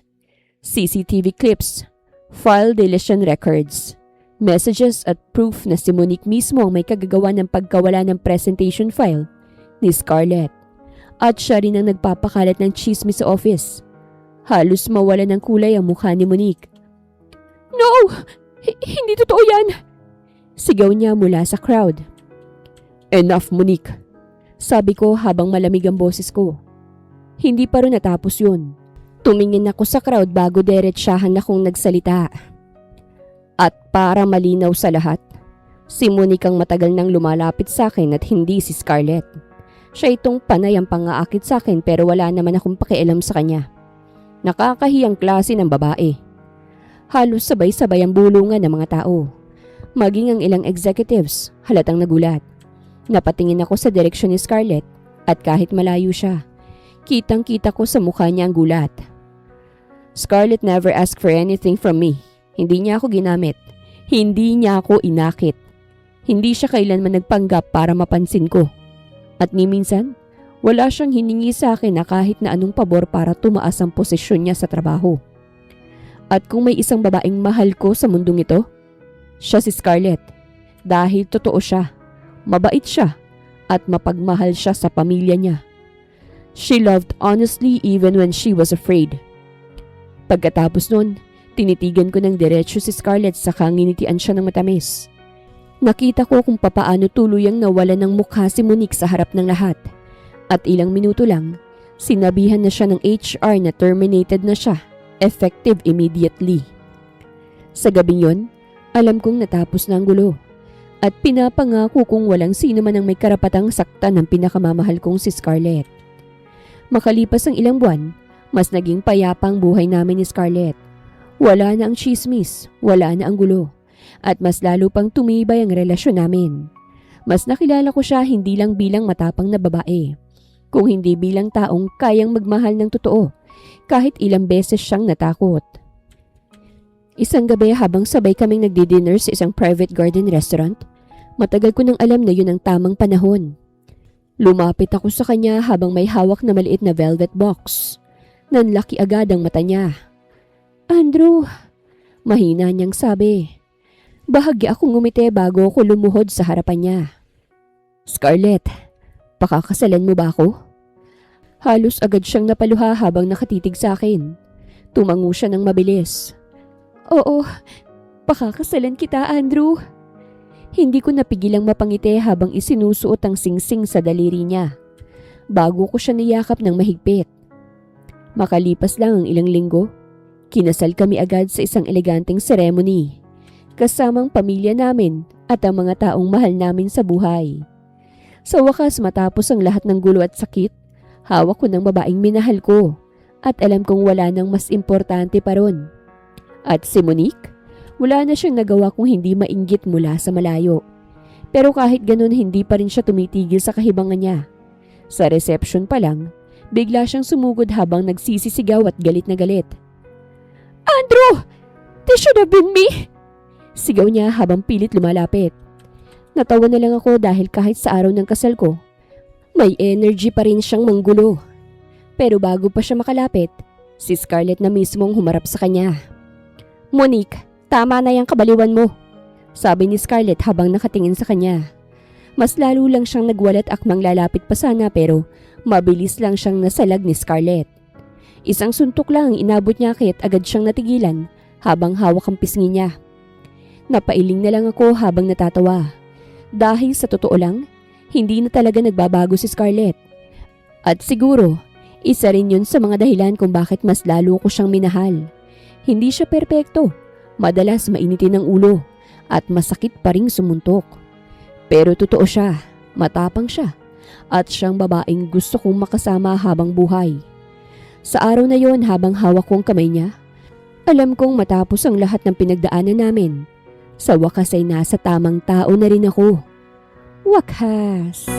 Speaker 2: CCTV clips, file deletion records, messages at proof na si Monique mismo ang may kagagawa ng pagkawala ng presentation file ni Scarlett. At siya rin ang nagpapakalat ng chismis sa office. Halos mawala ng kulay ang mukha ni Monique. No! Hindi totoo yan! Sigaw niya mula sa crowd. Enough, Monique. Sabi ko habang malamig ang boses ko. Hindi pa rin natapos yun. Tumingin ako sa crowd bago diretsyahan akong nagsalita. At para malinaw sa lahat, si Monique ang matagal nang lumalapit sa akin at hindi si Scarlett. Siya itong panay ang pangaakit sa akin pero wala naman akong pakialam sa kanya. Nakakahiyang klase ng babae. Halos sabay-sabay ang bulungan ng mga tao. Maging ang ilang executives, halatang nagulat. Napatingin ako sa direksyon ni Scarlett at kahit malayo siya, kitang-kita ko sa mukha niya ang gulat. Scarlett never asked for anything from me. Hindi niya ako ginamit. Hindi niya ako inakit. Hindi siya kailanman nagpanggap para mapansin ko. At ni minsan, wala siyang hiningi sa akin na kahit na anong pabor para tumaas ang posisyon niya sa trabaho. At kung may isang babaeng mahal ko sa mundong ito, siya si Scarlett. Dahil totoo siya, mabait siya, at mapagmahal siya sa pamilya niya. She loved honestly even when she was afraid. Pagkatapos nun, tinitigan ko ng diretsyo si Scarlett sa nginitian siya ng matamis. Nakita ko kung papaano tuluyang nawala ng mukha si Monique sa harap ng lahat. At ilang minuto lang, sinabihan na siya ng HR na terminated na siya, effective immediately. Sa gabing yon, alam kong natapos na ang gulo. At pinapangako kong walang sino man ang may karapatang saktan ng pinakamamahal kong si Scarlett. Makalipas ang ilang buwan, mas naging payapa ang buhay namin ni Scarlett. Wala na ang chismis, wala na ang gulo. At mas lalo pang tumibay ang relasyon namin. Mas nakilala ko siya hindi lang bilang matapang na babae, kung hindi bilang taong kayang magmahal ng totoo, kahit ilang beses siyang natakot. Isang gabi habang sabay kaming nagdi-dinner sa isang private garden restaurant, matagal ko nang alam na yun ang tamang panahon. Lumapit ako sa kanya habang may hawak na maliit na velvet box. Nanlaki agad ang mata niya. Andrew, mahina niyang sabi. Bahagya akong ngumiti bago ako lumuhod sa harapan niya. Scarlett, pakakasalan mo ba ako? Halos agad siyang napaluha habang nakatitig sa akin. Tumango siya ng mabilis. Oo, pakakasalan kita, Andrew. Hindi ko napigilang mapangiti habang isinusuot ang singsing sa daliri niya. Bago ko siya niyakap ng mahigpit. Makalipas lang ang ilang linggo, kinasal kami agad sa isang eleganteng ceremony. Kasamang pamilya namin at ang mga taong mahal namin sa buhay. Sa wakas matapos ang lahat ng gulo at sakit, hawak ko ng babaeng minahal ko at alam kong wala nang mas importante pa ron. At si Monique, wala na siyang nagawa kung hindi mainggit mula sa malayo. Pero kahit ganun hindi pa rin siya tumitigil sa kahibangan niya. Sa reception pa lang, bigla siyang sumugod habang nagsisisigaw at galit na galit. Andrew! This should have been me! Sigaw niya habang pilit lumalapit. Natawa na lang ako dahil kahit sa araw ng kasal ko, may energy pa rin siyang manggulo. Pero bago pa siya makalapit, si Scarlett na mismong humarap sa kanya. Monique, tama na yung kabaliwan mo, sabi ni Scarlett habang nakatingin sa kanya. Mas lalo lang siyang nagwalat akmang lalapit pa sana pero mabilis lang siyang nasalag ni Scarlett. Isang suntok lang ang inabot niya kaya't agad siyang natigilan habang hawak ang pisngi niya. Napailing na lang ako habang natatawa. Dahil sa totoo lang, hindi na talaga nagbabago si Scarlett. At siguro, isa rin yun sa mga dahilan kung bakit mas lalo ko siyang minahal. Hindi siya perpekto, madalas mainitin ang ulo, at masakit pa ring sumuntok. Pero totoo siya, matapang siya, at siyang babaeng gusto kong makasama habang buhay. Sa araw na yon habang hawak kong kamay niya, alam kong matapos ang lahat ng pinagdaanan namin, sa wakas ay nasa tamang tao na rin ako. Wakas!